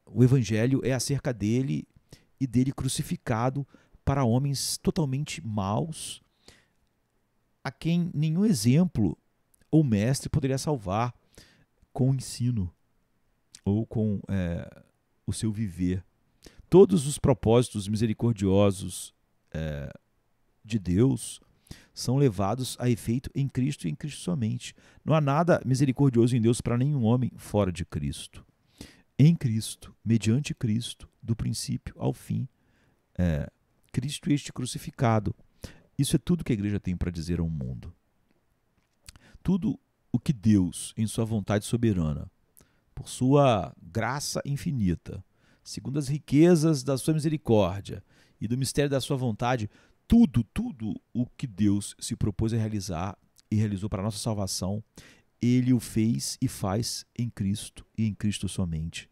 O evangelho é acerca dele e dele crucificado para homens totalmente maus, a quem nenhum exemplo ou mestre poderia salvar com o ensino ou com o seu viver. Todos os propósitos misericordiosos de Deus são levados a efeito em Cristo e em Cristo somente. Não há nada misericordioso em Deus para nenhum homem fora de Cristo. Em Cristo, mediante Cristo, do princípio ao fim, Cristo este crucificado. Isso é tudo que a igreja tem para dizer ao mundo. Tudo o que Deus, em sua vontade soberana, por sua graça infinita, segundo as riquezas da sua misericórdia e do mistério da sua vontade, tudo o que Deus se propôs a realizar e realizou para a nossa salvação, ele o fez e faz em Cristo e em Cristo somente.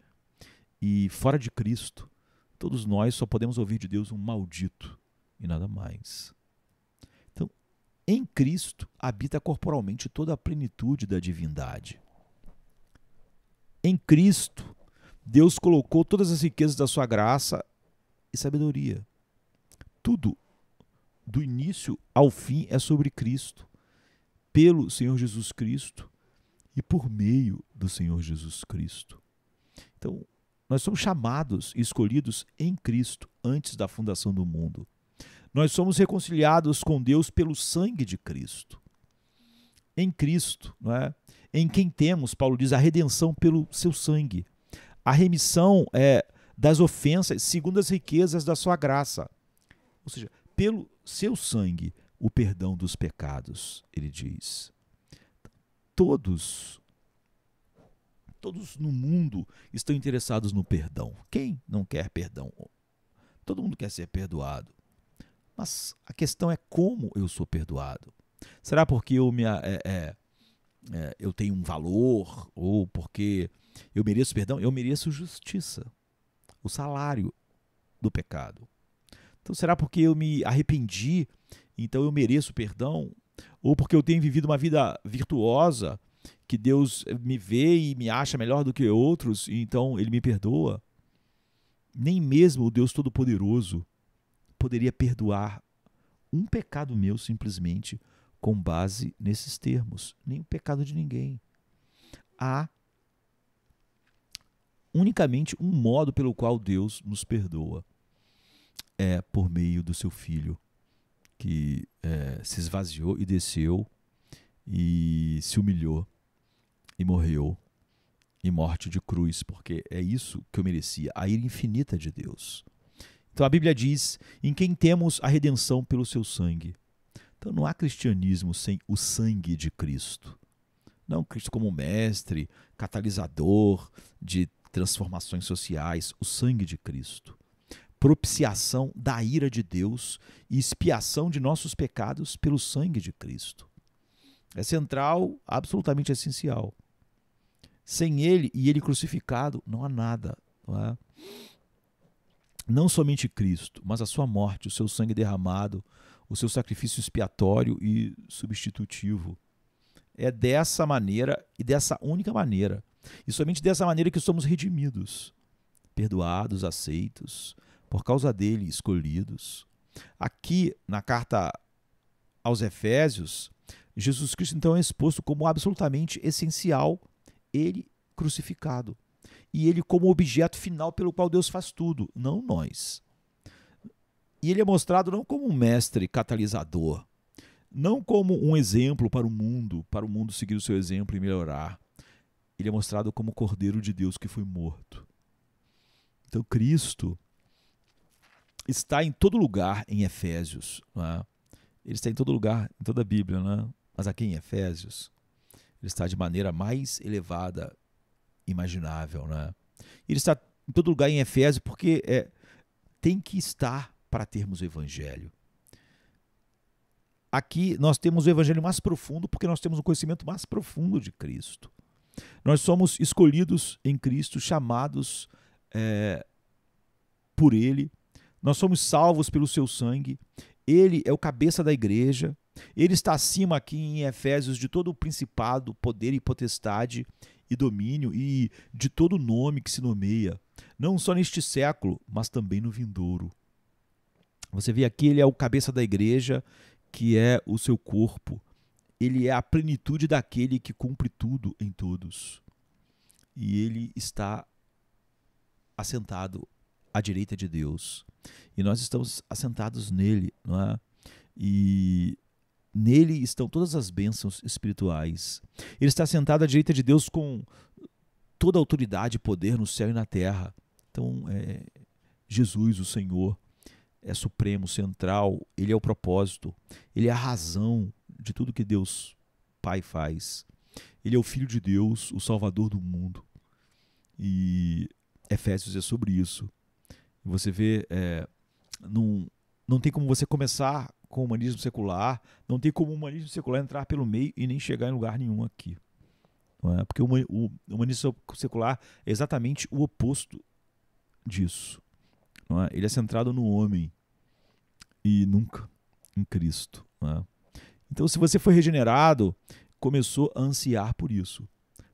E fora de Cristo, todos nós só podemos ouvir de Deus um maldito e nada mais. Então, em Cristo habita corporalmente toda a plenitude da divindade. Em Cristo, Deus colocou todas as riquezas da sua graça e sabedoria. Tudo, do início ao fim, é sobre Cristo, pelo Senhor Jesus Cristo e por meio do Senhor Jesus Cristo. Então, nós somos chamados e escolhidos em Cristo antes da fundação do mundo. Nós somos reconciliados com Deus pelo sangue de Cristo. Em Cristo, não é? Em quem temos, Paulo diz, a redenção pelo seu sangue. A remissão das ofensas segundo as riquezas da sua graça. Ou seja, pelo seu sangue, o perdão dos pecados, ele diz. Todos no mundo estão interessados no perdão. Quem não quer perdão? Todo mundo quer ser perdoado. Mas a questão é como eu sou perdoado. Será porque eu tenho um valor? Ou porque eu mereço perdão? Eu mereço justiça. O salário do pecado. Então será porque eu me arrependi, então eu mereço perdão? Ou porque eu tenho vivido uma vida virtuosa, que Deus me vê e me acha melhor do que outros, e então Ele me perdoa? Nem mesmo o Deus Todo-Poderoso poderia perdoar um pecado meu simplesmente com base nesses termos. Nem o pecado de ninguém. Há unicamente um modo pelo qual Deus nos perdoa. É por meio do seu Filho, que se esvaziou e desceu e se humilhou e morreu em morte de cruz, porque é isso que eu merecia, a ira infinita de Deus. Então a Bíblia diz, em quem temos a redenção pelo seu sangue. Então não há cristianismo sem o sangue de Cristo. Não Cristo como mestre, catalisador de transformações sociais, o sangue de Cristo. Propiciação da ira de Deus e expiação de nossos pecados pelo sangue de Cristo. É central, absolutamente essencial. Sem ele e ele crucificado, não há nada. Não é? Não somente Cristo, mas a sua morte, o seu sangue derramado, o seu sacrifício expiatório e substitutivo. É dessa maneira e dessa única maneira, e somente dessa maneira que somos redimidos, perdoados, aceitos, por causa dele, escolhidos. Aqui, na carta aos Efésios, Jesus Cristo então é exposto como absolutamente essencial, ele crucificado. E ele como objeto final pelo qual Deus faz tudo, não nós. E ele é mostrado não como um mestre catalisador, não como um exemplo para o mundo seguir o seu exemplo e melhorar. Ele é mostrado como o Cordeiro de Deus que foi morto. Então Cristo está em todo lugar em Efésios. Não é? Ele está em todo lugar, em toda a Bíblia, não é? Mas aqui em Efésios, ele está de maneira mais elevada imaginável. Né? Ele está em todo lugar em Efésios porque tem que estar para termos o Evangelho. Aqui nós temos o Evangelho mais profundo porque nós temos um conhecimento mais profundo de Cristo. Nós somos escolhidos em Cristo, chamados por Ele. Nós somos salvos pelo seu sangue. Ele é o cabeça da igreja. Ele está acima aqui em Efésios de todo o principado, poder e potestade e domínio e de todo nome que se nomeia, não só neste século, mas também no vindouro. Você vê aqui, ele é o cabeça da igreja, que é o seu corpo. Ele é a plenitude daquele que cumpre tudo em todos. E ele está assentado à direita de Deus. E nós estamos assentados nele, não é? E nele estão todas as bênçãos espirituais. Ele está sentado à direita de Deus com toda a autoridade e poder no céu e na terra. Então, Jesus, o Senhor, é supremo, central, ele é o propósito, ele é a razão de tudo que Deus Pai faz. Ele é o Filho de Deus, o Salvador do mundo. E Efésios é sobre isso. Você vê, não tem como você começar com o humanismo secular, não tem como o humanismo secular entrar pelo meio e nem chegar em lugar nenhum aqui. Não é? Porque o humanismo secular é exatamente o oposto disso. Não é? Ele é centrado no homem e nunca em Cristo. Não é? Então, se você foi regenerado, começou a ansiar por isso,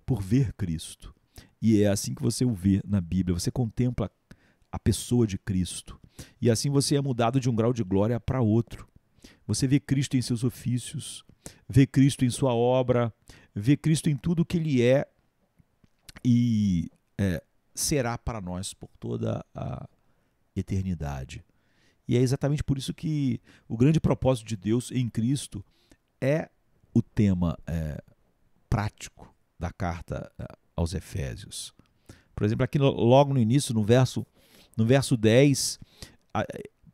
por ver Cristo. E é assim que você o vê na Bíblia, você contempla a pessoa de Cristo. E assim você é mudado de um grau de glória para outro. Você vê Cristo em seus ofícios, vê Cristo em sua obra, vê Cristo em tudo que ele é e será para nós por toda a eternidade. E é exatamente por isso que o grande propósito de Deus em Cristo é o tema prático da carta aos Efésios. Por exemplo, aqui logo no início, no verso 10,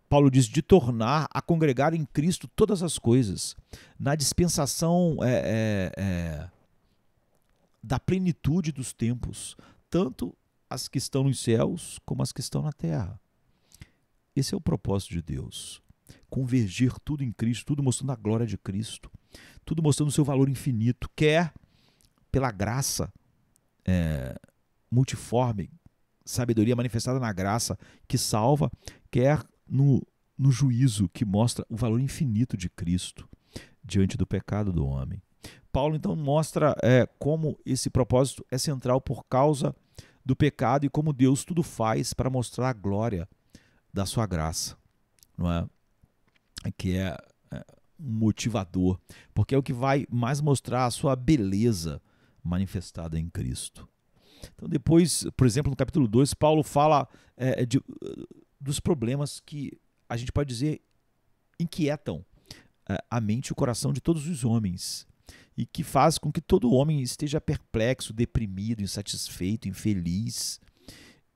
Paulo diz de tornar a congregar em Cristo todas as coisas, na dispensação da plenitude dos tempos, tanto as que estão nos céus como as que estão na terra. Esse é o propósito de Deus, convergir tudo em Cristo, tudo mostrando a glória de Cristo, tudo mostrando o seu valor infinito, quer pela graça multiforme, sabedoria manifestada na graça que salva, quer no juízo que mostra o valor infinito de Cristo diante do pecado do homem. Paulo então mostra como esse propósito é central por causa do pecado e como Deus tudo faz para mostrar a glória da sua graça, não é? Que é um motivador, porque é o que vai mais mostrar a sua beleza manifestada em Cristo. Então depois, por exemplo, no capítulo 2, Paulo fala dos problemas que a gente pode dizer inquietam a mente e o coração de todos os homens e que faz com que todo homem esteja perplexo, deprimido, insatisfeito, infeliz,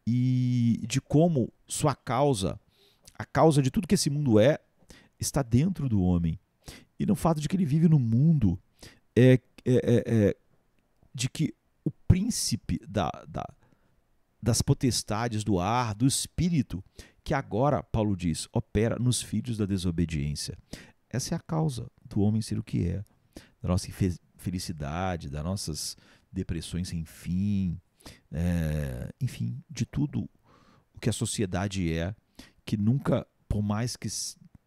e de como sua causa, a causa de tudo que esse mundo está dentro do homem. E no fato de que ele vive no mundo de que o príncipe das potestades do ar, do espírito, que agora, Paulo diz, opera nos filhos da desobediência. Essa é a causa do homem ser o que é, da nossa infelicidade, das nossas depressões sem fim, enfim, de tudo o que a sociedade que nunca, por mais que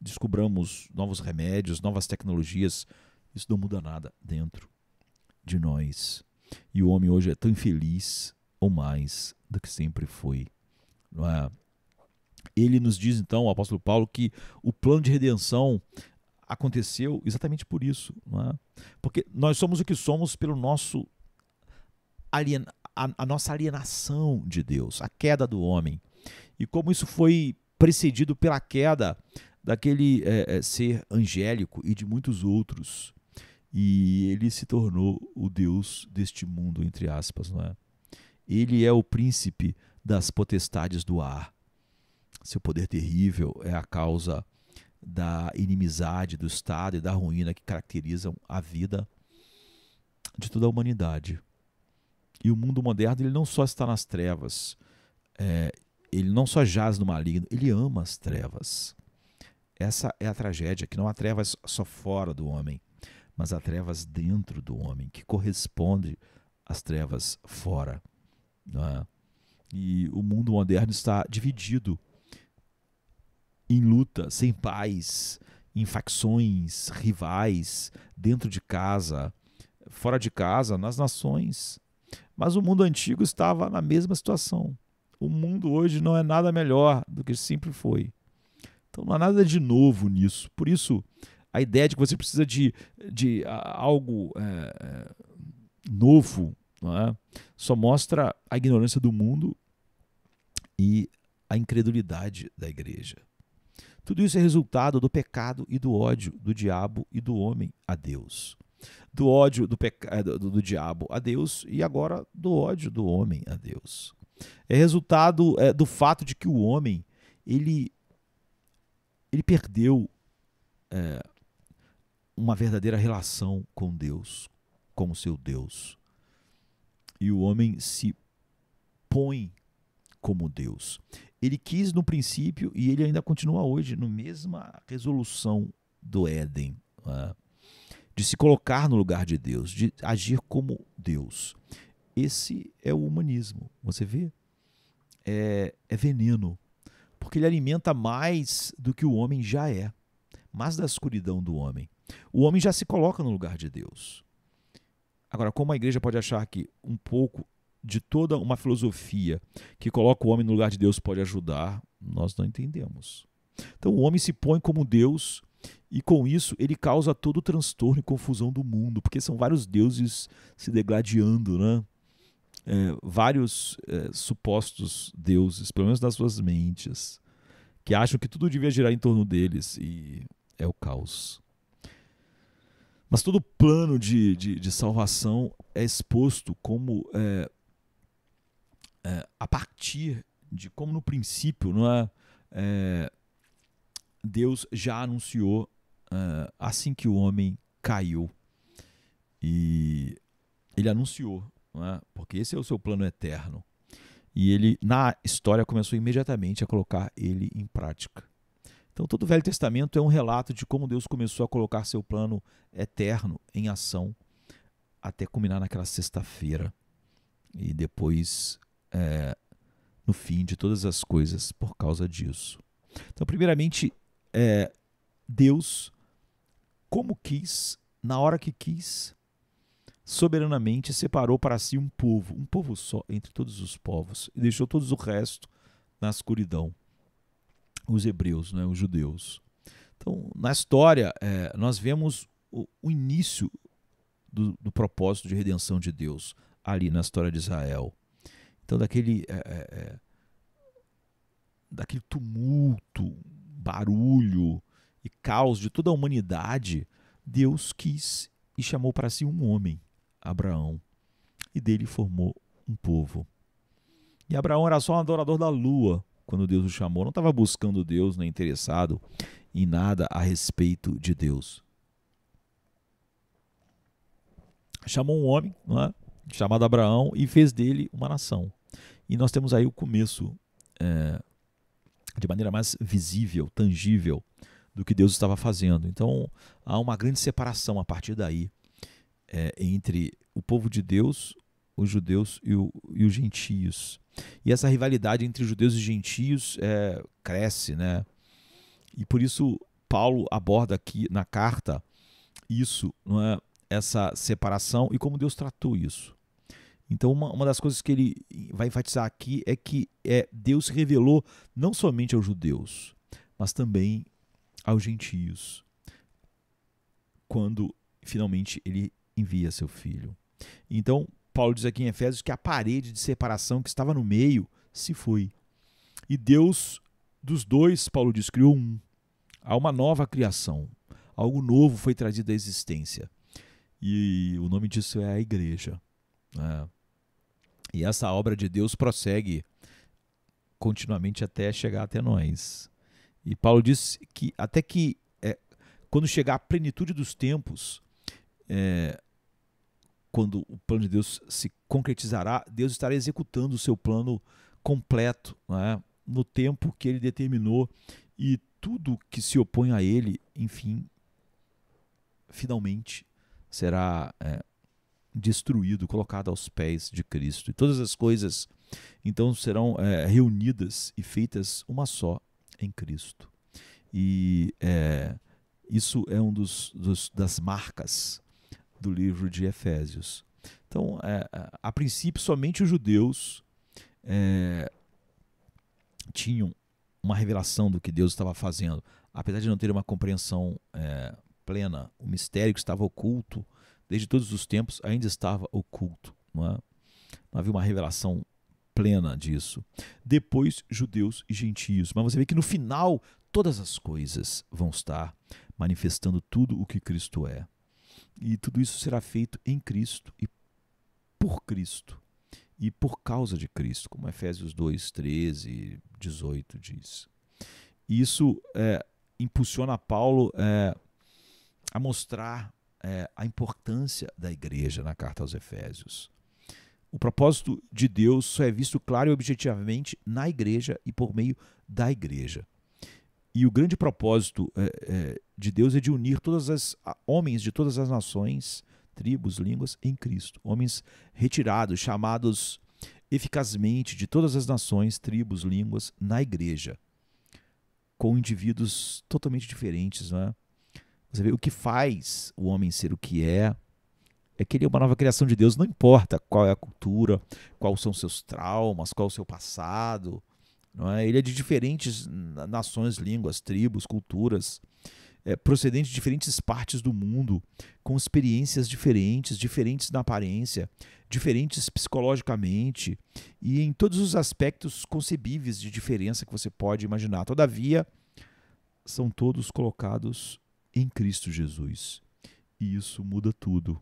descobramos novos remédios, novas tecnologias, isso não muda nada dentro de nós. E o homem hoje é tão infeliz ou mais do que sempre foi. Não é? Ele nos diz, então, o apóstolo Paulo, que o plano de redenção aconteceu exatamente por isso. Não é? Porque nós somos o que somos pelo nosso a nossa alienação de Deus, a queda do homem. E como isso foi precedido pela queda daquele ser angélico e de muitos outros. E ele se tornou o Deus deste mundo, entre aspas. Não é? Ele é o príncipe das potestades do ar. Seu poder terrível é a causa da inimizade, do estado e da ruína que caracterizam a vida de toda a humanidade. E o mundo moderno ele não só está nas trevas, ele não só jaz no maligno, ele ama as trevas. Essa é a tragédia, que não há trevas só fora do homem, mas há trevas dentro do homem, que corresponde às trevas fora. Não é? E o mundo moderno está dividido em luta, sem paz, em facções rivais, dentro de casa, fora de casa, nas nações. Mas o mundo antigo estava na mesma situação. O mundo hoje não é nada melhor do que sempre foi. Então não há nada de novo nisso. Por isso, a ideia de que você precisa de algo novo, não é? Só mostra a ignorância do mundo e a incredulidade da igreja. Tudo isso é resultado do pecado e do ódio do diabo e do homem a Deus. Do ódio do diabo a Deus e agora do ódio do homem a Deus. É resultado do fato de que o homem ele perdeu uma verdadeira relação com Deus, como seu Deus. E o homem se põe como Deus. Ele quis no princípio e ele ainda continua hoje na mesma resolução do Éden, né? De se colocar no lugar de Deus, de agir como Deus. Esse é o humanismo, você vê? É veneno, porque ele alimenta mais do que o homem já é, mais da escuridão do homem. O homem já se coloca no lugar de Deus. Agora, como a igreja pode achar que um pouco de toda uma filosofia que coloca o homem no lugar de Deus pode ajudar, nós não entendemos. Então o homem se põe como Deus e com isso ele causa todo o transtorno e confusão do mundo, porque são vários deuses se degladiando, né? Vários supostos deuses, pelo menos nas suas mentes, que acham que tudo devia girar em torno deles e é o caos. Mas todo plano de salvação é exposto como a partir de como no princípio, não é? Deus já anunciou assim que o homem caiu. E ele anunciou, não é? Porque esse é o seu plano eterno. E ele, na história, começou imediatamente a colocar ele em prática. Então todo o Velho Testamento é um relato de como Deus começou a colocar seu plano eterno em ação até culminar naquela sexta-feira. E depois, no fim de todas as coisas, por causa disso. Então, primeiramente, Deus, como quis, na hora que quis, soberanamente separou para si um povo só entre todos os povos, e deixou todos o resto na escuridão. Os hebreus, né, os judeus. Então, na história, nós vemos o início do propósito de redenção de Deus ali na história de Israel. Então, daquele tumulto, barulho e caos de toda a humanidade, Deus quis e chamou para si um homem, Abraão, e dele formou um povo. E Abraão era só um adorador da lua quando Deus o chamou, não estava buscando Deus, nem interessado em nada a respeito de Deus. Chamou um homem, não é? Chamado Abraão, e fez dele uma nação. E nós temos aí o começo, de maneira mais visível, tangível, do que Deus estava fazendo. Então, há uma grande separação a partir daí entre o povo de Deus, os judeus e os gentios. E essa rivalidade entre judeus e gentios cresce, né? E por isso Paulo aborda aqui na carta isso, não é? Essa separação e como Deus tratou isso. Então, uma das coisas que ele vai enfatizar aqui é que Deus se revelou não somente aos judeus, mas também aos gentios, quando finalmente ele envia seu filho. Então, Paulo diz aqui em Efésios que a parede de separação que estava no meio se foi. E Deus, dos dois, Paulo diz, criou um. Há uma nova criação. Algo novo foi trazido à existência. E o nome disso é a igreja. E essa obra de Deus prossegue continuamente até chegar até nós. E Paulo diz que até que quando chegar a plenitude dos tempos, quando o plano de Deus se concretizará, Deus estará executando o seu plano completo, né, no tempo que ele determinou, e tudo que se opõe a ele, enfim, finalmente será destruído, colocado aos pés de Cristo. E todas as coisas, então, serão reunidas e feitas uma só em Cristo. E isso é um das marcas do livro de Efésios. Então, a princípio, somente os judeus tinham uma revelação do que Deus estava fazendo, apesar de não ter uma compreensão plena. O mistério que estava oculto desde todos os tempos ainda estava oculto, não é? Não havia uma revelação plena disso. Depois, judeus e gentios. Mas você vê que no final todas as coisas vão estar manifestando tudo o que Cristo é. E tudo isso será feito em Cristo e por Cristo e por causa de Cristo, como Efésios 2, 13, 18 diz. E isso impulsiona Paulo a mostrar a importância da igreja na carta aos Efésios. O propósito de Deus só é visto claro e objetivamente na igreja e por meio da igreja. E o grande propósito de Deus é de unir homens de todas as nações, tribos, línguas em Cristo. Homens retirados, chamados eficazmente de todas as nações, tribos, línguas na igreja, com indivíduos totalmente diferentes, não é? Você vê, o que faz o homem ser o que é que ele é uma nova criação de Deus, não importa qual é a cultura, quais são seus traumas, qual é o seu passado, não é? Ele é de diferentes nações, línguas, tribos, culturas, procedente de diferentes partes do mundo, com experiências diferentes na aparência, diferentes psicologicamente e em todos os aspectos concebíveis de diferença que você pode imaginar. Todavia, são todos colocados em Cristo Jesus. E isso muda tudo.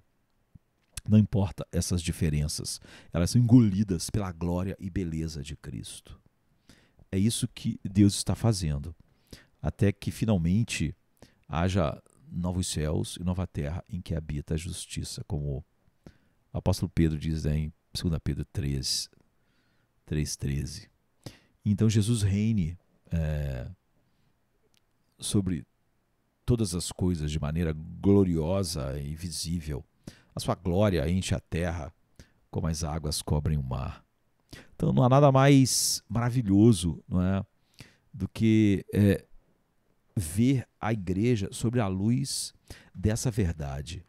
Não importa essas diferenças, elas são engolidas pela glória e beleza de Cristo. É isso que Deus está fazendo, até que finalmente haja novos céus e nova terra em que habita a justiça, como o apóstolo Pedro diz em 2 Pedro 3:13. Então Jesus reine sobre todas as coisas de maneira gloriosa e visível. A sua glória enche a terra como as águas cobrem o mar. Então não há nada mais maravilhoso, não é, do que ver a igreja sobre a luz dessa verdade.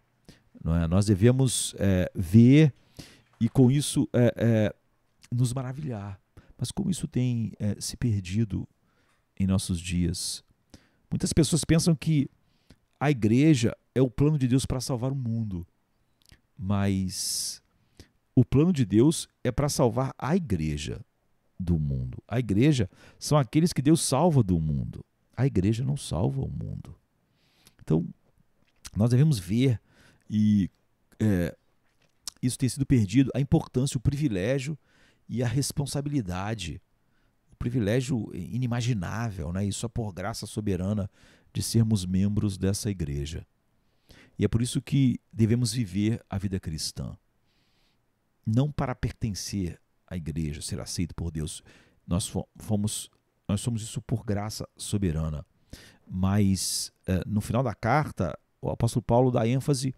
Não é? Nós devemos ver e com isso nos maravilhar. Mas como isso tem se perdido em nossos dias? Muitas pessoas pensam que a igreja é o plano de Deus para salvar o mundo. Mas o plano de Deus é para salvar a igreja do mundo. A igreja são aqueles que Deus salva do mundo. A igreja não salva o mundo. Então, nós devemos ver, e isso tem sido perdido, a importância, o privilégio e a responsabilidade. O privilégio inimaginável, né? Isso é por graça soberana de sermos membros dessa igreja. E é por isso que devemos viver a vida cristã. Não para pertencer à igreja, ser aceito por Deus. Nós somos isso por graça soberana. Mas no final da carta, o apóstolo Paulo dá ênfase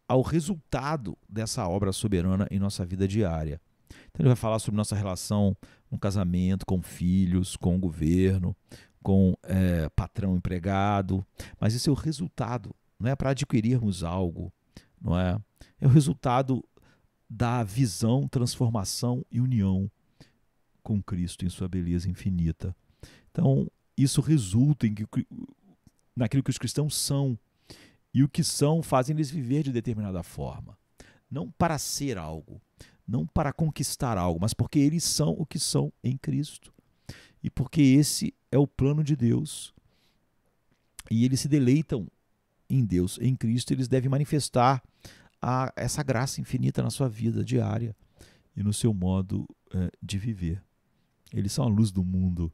ao resultado dessa obra soberana em nossa vida diária. Então ele vai falar sobre nossa relação no casamento, com filhos, com o governo, com patrão, empregado. Mas esse é o resultado, não é para adquirirmos algo, não é? É o resultado da visão, transformação e união com Cristo em sua beleza infinita. Então, isso resulta naquilo que os cristãos são, e o que são fazem eles viver de determinada forma. Não para ser algo, não para conquistar algo, mas porque eles são o que são em Cristo. E porque esse é o plano de Deus. E eles se deleitam em Deus, em Cristo, eles devem manifestar essa graça infinita na sua vida diária e no seu modo de viver. Eles são a luz do mundo,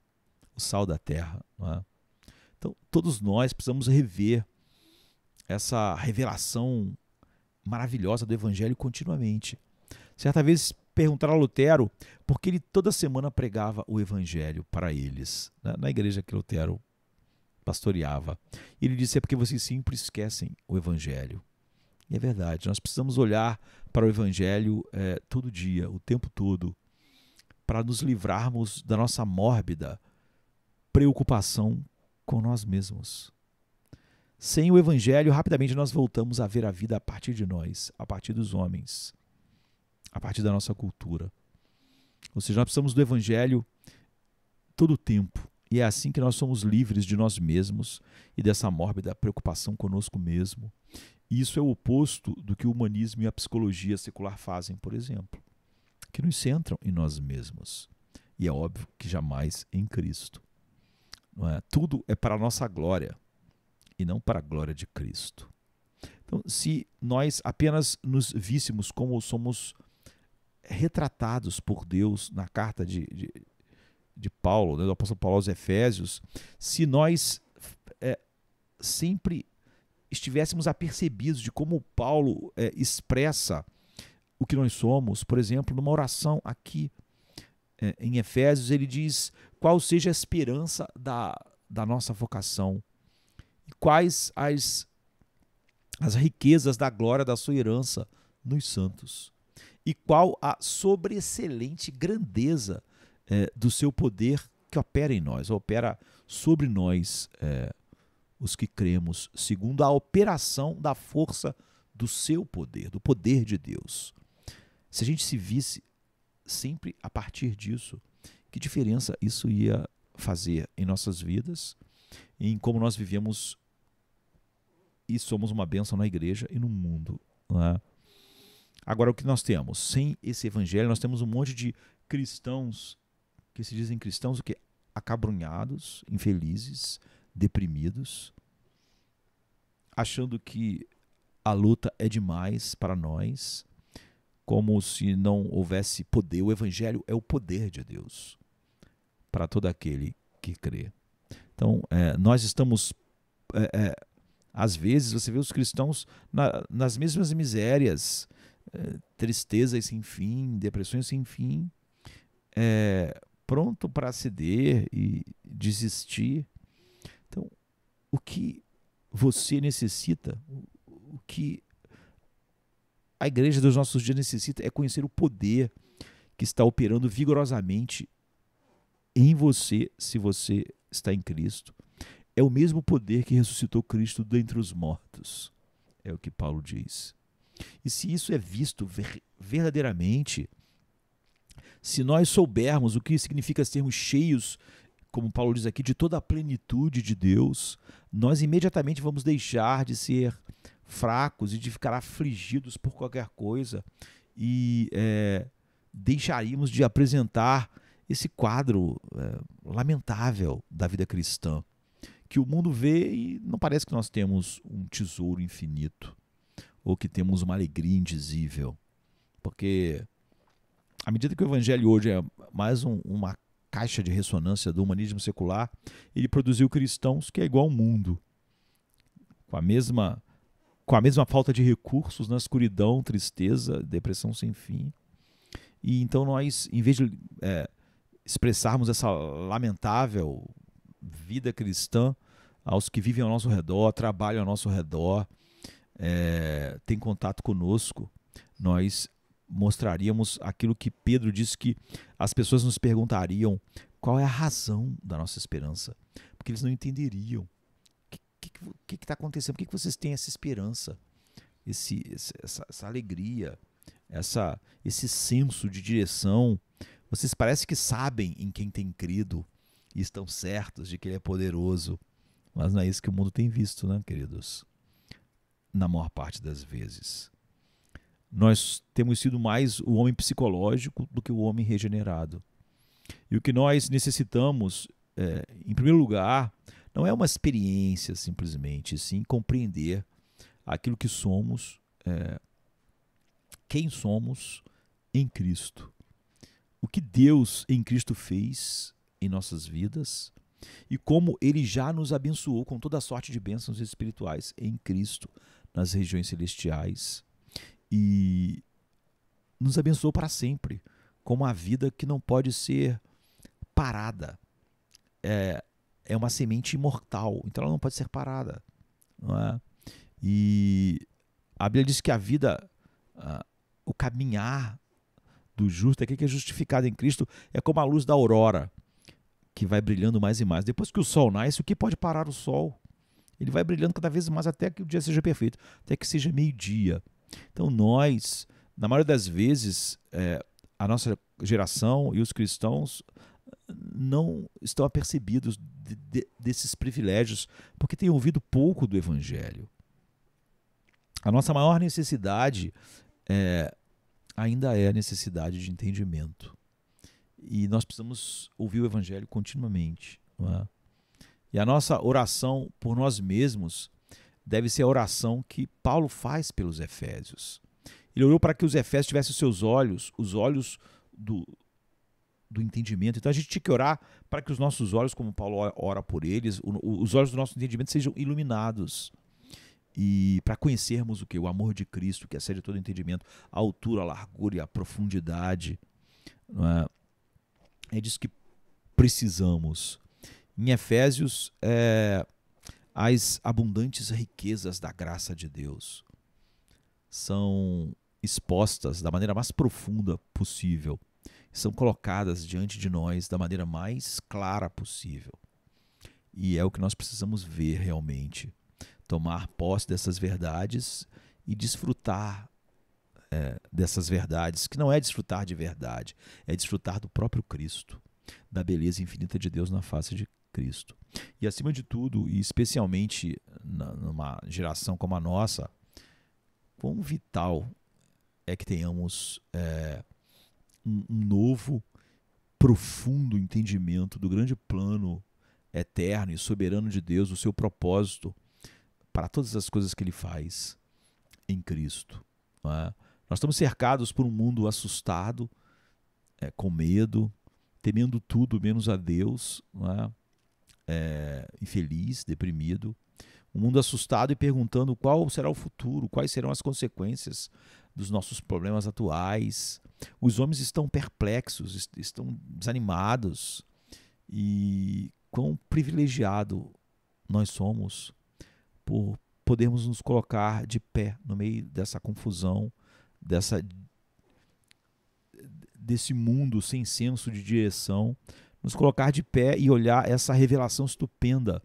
o sal da terra. Não é? Então, todos nós precisamos rever essa revelação maravilhosa do Evangelho continuamente. Certa vez perguntaram a Lutero por que ele toda semana pregava o Evangelho para eles, né? Na igreja que Lutero pastoreava. E ele disse: é porque vocês sempre esquecem o Evangelho. E é verdade, nós precisamos olhar para o Evangelho todo dia, o tempo todo, para nos livrarmos da nossa mórbida preocupação com nós mesmos. Sem o Evangelho, rapidamente nós voltamos a ver a vida a partir de nós, a partir dos homens, a partir da nossa cultura. Ou seja, nós precisamos do Evangelho todo o tempo. E é assim que nós somos livres de nós mesmos e dessa mórbida preocupação conosco mesmo. E isso é o oposto do que o humanismo e a psicologia secular fazem, por exemplo, que nos centram em nós mesmos. E é óbvio que jamais em Cristo. Não é? Tudo é para a nossa glória e não para a glória de Cristo. Então, se nós apenas nos víssemos como somos retratados por Deus na carta de Paulo, né, do apóstolo Paulo aos Efésios, se nós sempre estivéssemos apercebidos de como Paulo expressa o que nós somos, por exemplo, numa oração aqui em Efésios, ele diz qual seja a esperança da nossa vocação, e quais as riquezas da glória da sua herança nos santos, e qual a sobreexcelente grandeza do seu poder que opera em nós, opera sobre nós, os que cremos, segundo a operação da força do seu poder, do poder de Deus. Se a gente se visse sempre a partir disso, que diferença isso ia fazer em nossas vidas, em como nós vivemos e somos uma bênção na igreja e no mundo, não é? Agora, o que nós temos? Sem esse evangelho, nós temos um monte de cristãos que se dizem cristãos, o quê? Acabrunhados, infelizes, deprimidos, achando que a luta é demais para nós, como se não houvesse poder. O evangelho é o poder de Deus para todo aquele que crê. Então, nós estamos... às vezes, você vê os cristãos nas mesmas misérias, tristezas sem fim, depressões sem fim, pronto para ceder e desistir. Então, o que você necessita, o que a igreja dos nossos dias necessita é conhecer o poder que está operando vigorosamente em você, se você está em Cristo. É o mesmo poder que ressuscitou Cristo dentre os mortos, é o que Paulo diz. E se isso é visto verdadeiramente, se nós soubermos o que significa sermos cheios, como Paulo diz aqui, de toda a plenitude de Deus, nós imediatamente vamos deixar de ser fracos e de ficar afligidos por qualquer coisa e deixaríamos de apresentar esse quadro lamentável da vida cristã, que o mundo vê e não parece que nós temos um tesouro infinito ou que temos uma alegria indizível, porque à medida que o evangelho hoje é mais uma caixa de ressonância do humanismo secular, ele produziu cristãos que é igual ao mundo, com a mesma falta de recursos, na escuridão, tristeza, depressão sem fim. E então nós, em vez de expressarmos essa lamentável vida cristã aos que vivem ao nosso redor, trabalham ao nosso redor, têm contato conosco, nós mostraríamos aquilo que Pedro disse, que as pessoas nos perguntariam qual é a razão da nossa esperança, porque eles não entenderiam o que está acontecendo, por que vocês têm essa esperança, essa alegria, esse senso de direção. Vocês parecem que sabem em quem têm crido e estão certos de que Ele é poderoso, mas não é isso que o mundo tem visto, né, queridos? Na maior parte das vezes. Nós temos sido mais o homem psicológico do que o homem regenerado. E o que nós necessitamos, em primeiro lugar, não é uma experiência simplesmente, sim compreender aquilo que somos, quem somos em Cristo. O que Deus em Cristo fez em nossas vidas e como Ele já nos abençoou com toda a sorte de bênçãos espirituais em Cristo, nas regiões celestiais. E nos abençoou para sempre, com uma vida que não pode ser parada. É uma semente imortal, então ela não pode ser parada. Não é? E a Bíblia diz que a vida, o caminhar do justo, aquele que é justificado em Cristo, é como a luz da aurora, que vai brilhando mais e mais. Depois que o sol nasce, o que pode parar o sol? Ele vai brilhando cada vez mais até que o dia seja perfeito, até que seja meio-dia. Então nós, na maioria das vezes, a nossa geração e os cristãos não estão apercebidos desses privilégios, porque têm ouvido pouco do Evangelho. A nossa maior necessidade ainda é a necessidade de entendimento. E nós precisamos ouvir o Evangelho continuamente. Não é? E a nossa oração por nós mesmos deve ser a oração que Paulo faz pelos Efésios. Ele orou para que os Efésios tivessem os seus olhos, os olhos do entendimento. Então a gente tinha que orar para que os nossos olhos, como Paulo ora por eles, os olhos do nosso entendimento sejam iluminados. E para conhecermos o que? O amor de Cristo, que excede todo entendimento, a altura, a largura e a profundidade. Não é? É disso que precisamos. Em Efésios, as abundantes riquezas da graça de Deus são expostas da maneira mais profunda possível, são colocadas diante de nós da maneira mais clara possível. E é o que nós precisamos ver realmente, tomar posse dessas verdades e desfrutar dessas verdades, que não é desfrutar de verdade, é desfrutar do próprio Cristo, da beleza infinita de Deus na face de Cristo. E acima de tudo, e especialmente numa geração como a nossa, quão vital é que tenhamos um novo, profundo entendimento do grande plano eterno e soberano de Deus, o seu propósito para todas as coisas que Ele faz em Cristo. Não é? Nós estamos cercados por um mundo assustado, com medo, temendo tudo menos a Deus, não é? Infeliz, deprimido, um mundo assustado e perguntando qual será o futuro, quais serão as consequências dos nossos problemas atuais. Os homens estão perplexos, estão desanimados, e quão privilegiado nós somos por podermos nos colocar de pé no meio dessa confusão, desse mundo sem senso de direção, nos colocar de pé e olhar essa revelação estupenda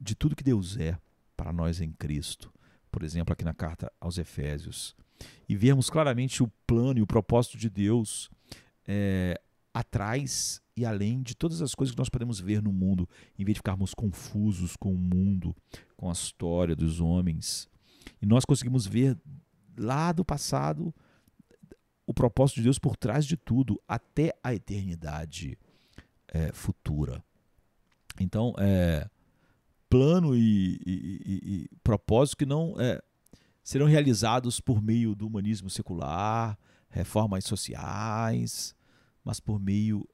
de tudo que Deus é para nós em Cristo. Por exemplo, aqui na carta aos Efésios. E vermos claramente o plano e o propósito de Deus atrás e além de todas as coisas que nós podemos ver no mundo, em vez de ficarmos confusos com o mundo, com a história dos homens. E nós conseguimos ver lá do passado o propósito de Deus por trás de tudo, até a eternidade futura. Então, plano e propósito que não serão realizados por meio do humanismo secular, reformas sociais, mas por meio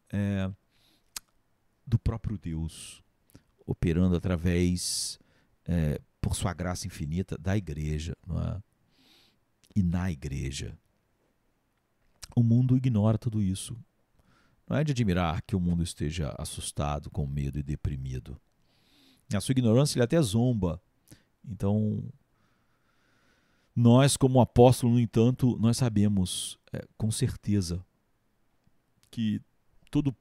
do próprio Deus, operando através, por sua graça infinita, da igreja, não é? E na igreja. O mundo ignora tudo isso. Não é de admirar que o mundo esteja assustado, com medo e deprimido. Na sua ignorância, ele até zomba. Então, nós, como apóstolo, no entanto, nós sabemos com certeza que todo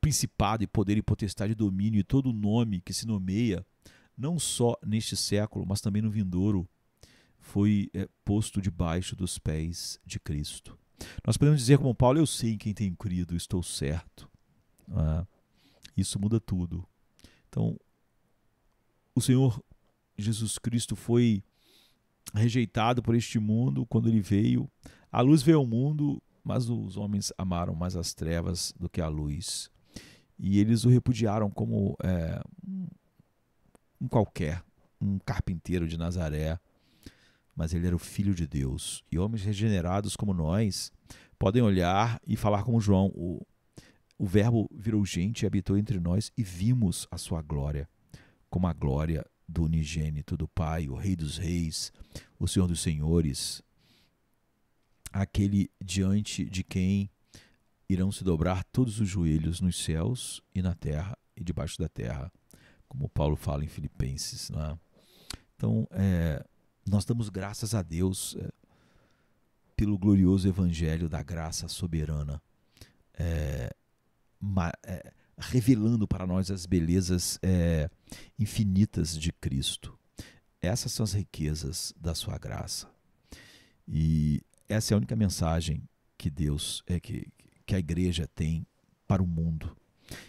principado e poder e potestade e domínio e todo nome que se nomeia, não só neste século, mas também no vindouro, foi posto debaixo dos pés de Cristo. Nós podemos dizer como Paulo: eu sei em quem tenho crido, estou certo. Isso muda tudo. Então, o Senhor Jesus Cristo foi rejeitado por este mundo quando ele veio. A luz veio ao mundo, mas os homens amaram mais as trevas do que a luz. E eles o repudiaram como um carpinteiro de Nazaré. Mas ele era o Filho de Deus. E homens regenerados como nós podem olhar e falar como João: o Verbo virou gente e habitou entre nós, e vimos a sua glória, como a glória do unigênito do Pai, o Rei dos Reis, o Senhor dos Senhores, aquele diante de quem irão se dobrar todos os joelhos nos céus e na terra e debaixo da terra, como Paulo fala em Filipenses, não é? Então, nós damos graças a Deus pelo glorioso evangelho da graça soberana, revelando para nós as belezas infinitas de Cristo. Essas são as riquezas da sua graça. E essa é a única mensagem que Deus, que a igreja tem para o mundo.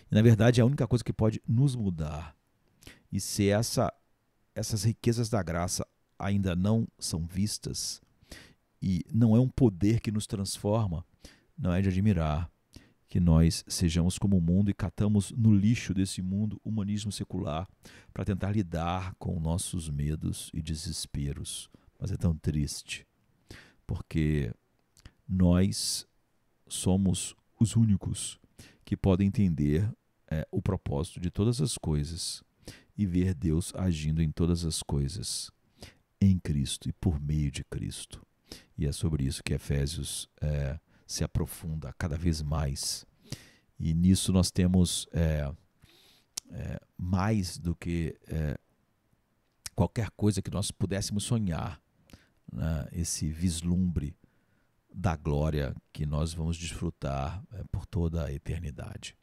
E, na verdade, é a única coisa que pode nos mudar. E se essas riquezas da graça ainda não são vistas, e não é um poder que nos transforma, não é de admirar que nós sejamos como o mundo e catamos no lixo desse mundo humanismo secular para tentar lidar com nossos medos e desesperos. Mas é tão triste, porque nós somos os únicos que podem entender o propósito de todas as coisas e ver Deus agindo em todas as coisas, em Cristo e por meio de Cristo. E é sobre isso que Efésios se aprofunda cada vez mais. E nisso nós temos mais do que qualquer coisa que nós pudéssemos sonhar, né? Esse vislumbre da glória que nós vamos desfrutar por toda a eternidade.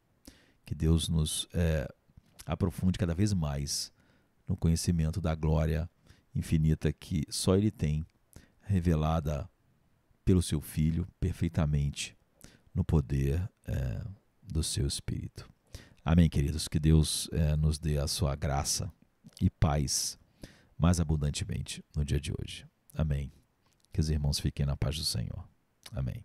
Que Deus nos aprofunde cada vez mais no conhecimento da glória infinita que só Ele tem, revelada pelo Seu Filho perfeitamente no poder do Seu Espírito. Amém, queridos? Que Deus nos dê a sua graça e paz mais abundantemente no dia de hoje. Amém. Que os irmãos fiquem na paz do Senhor. Amém.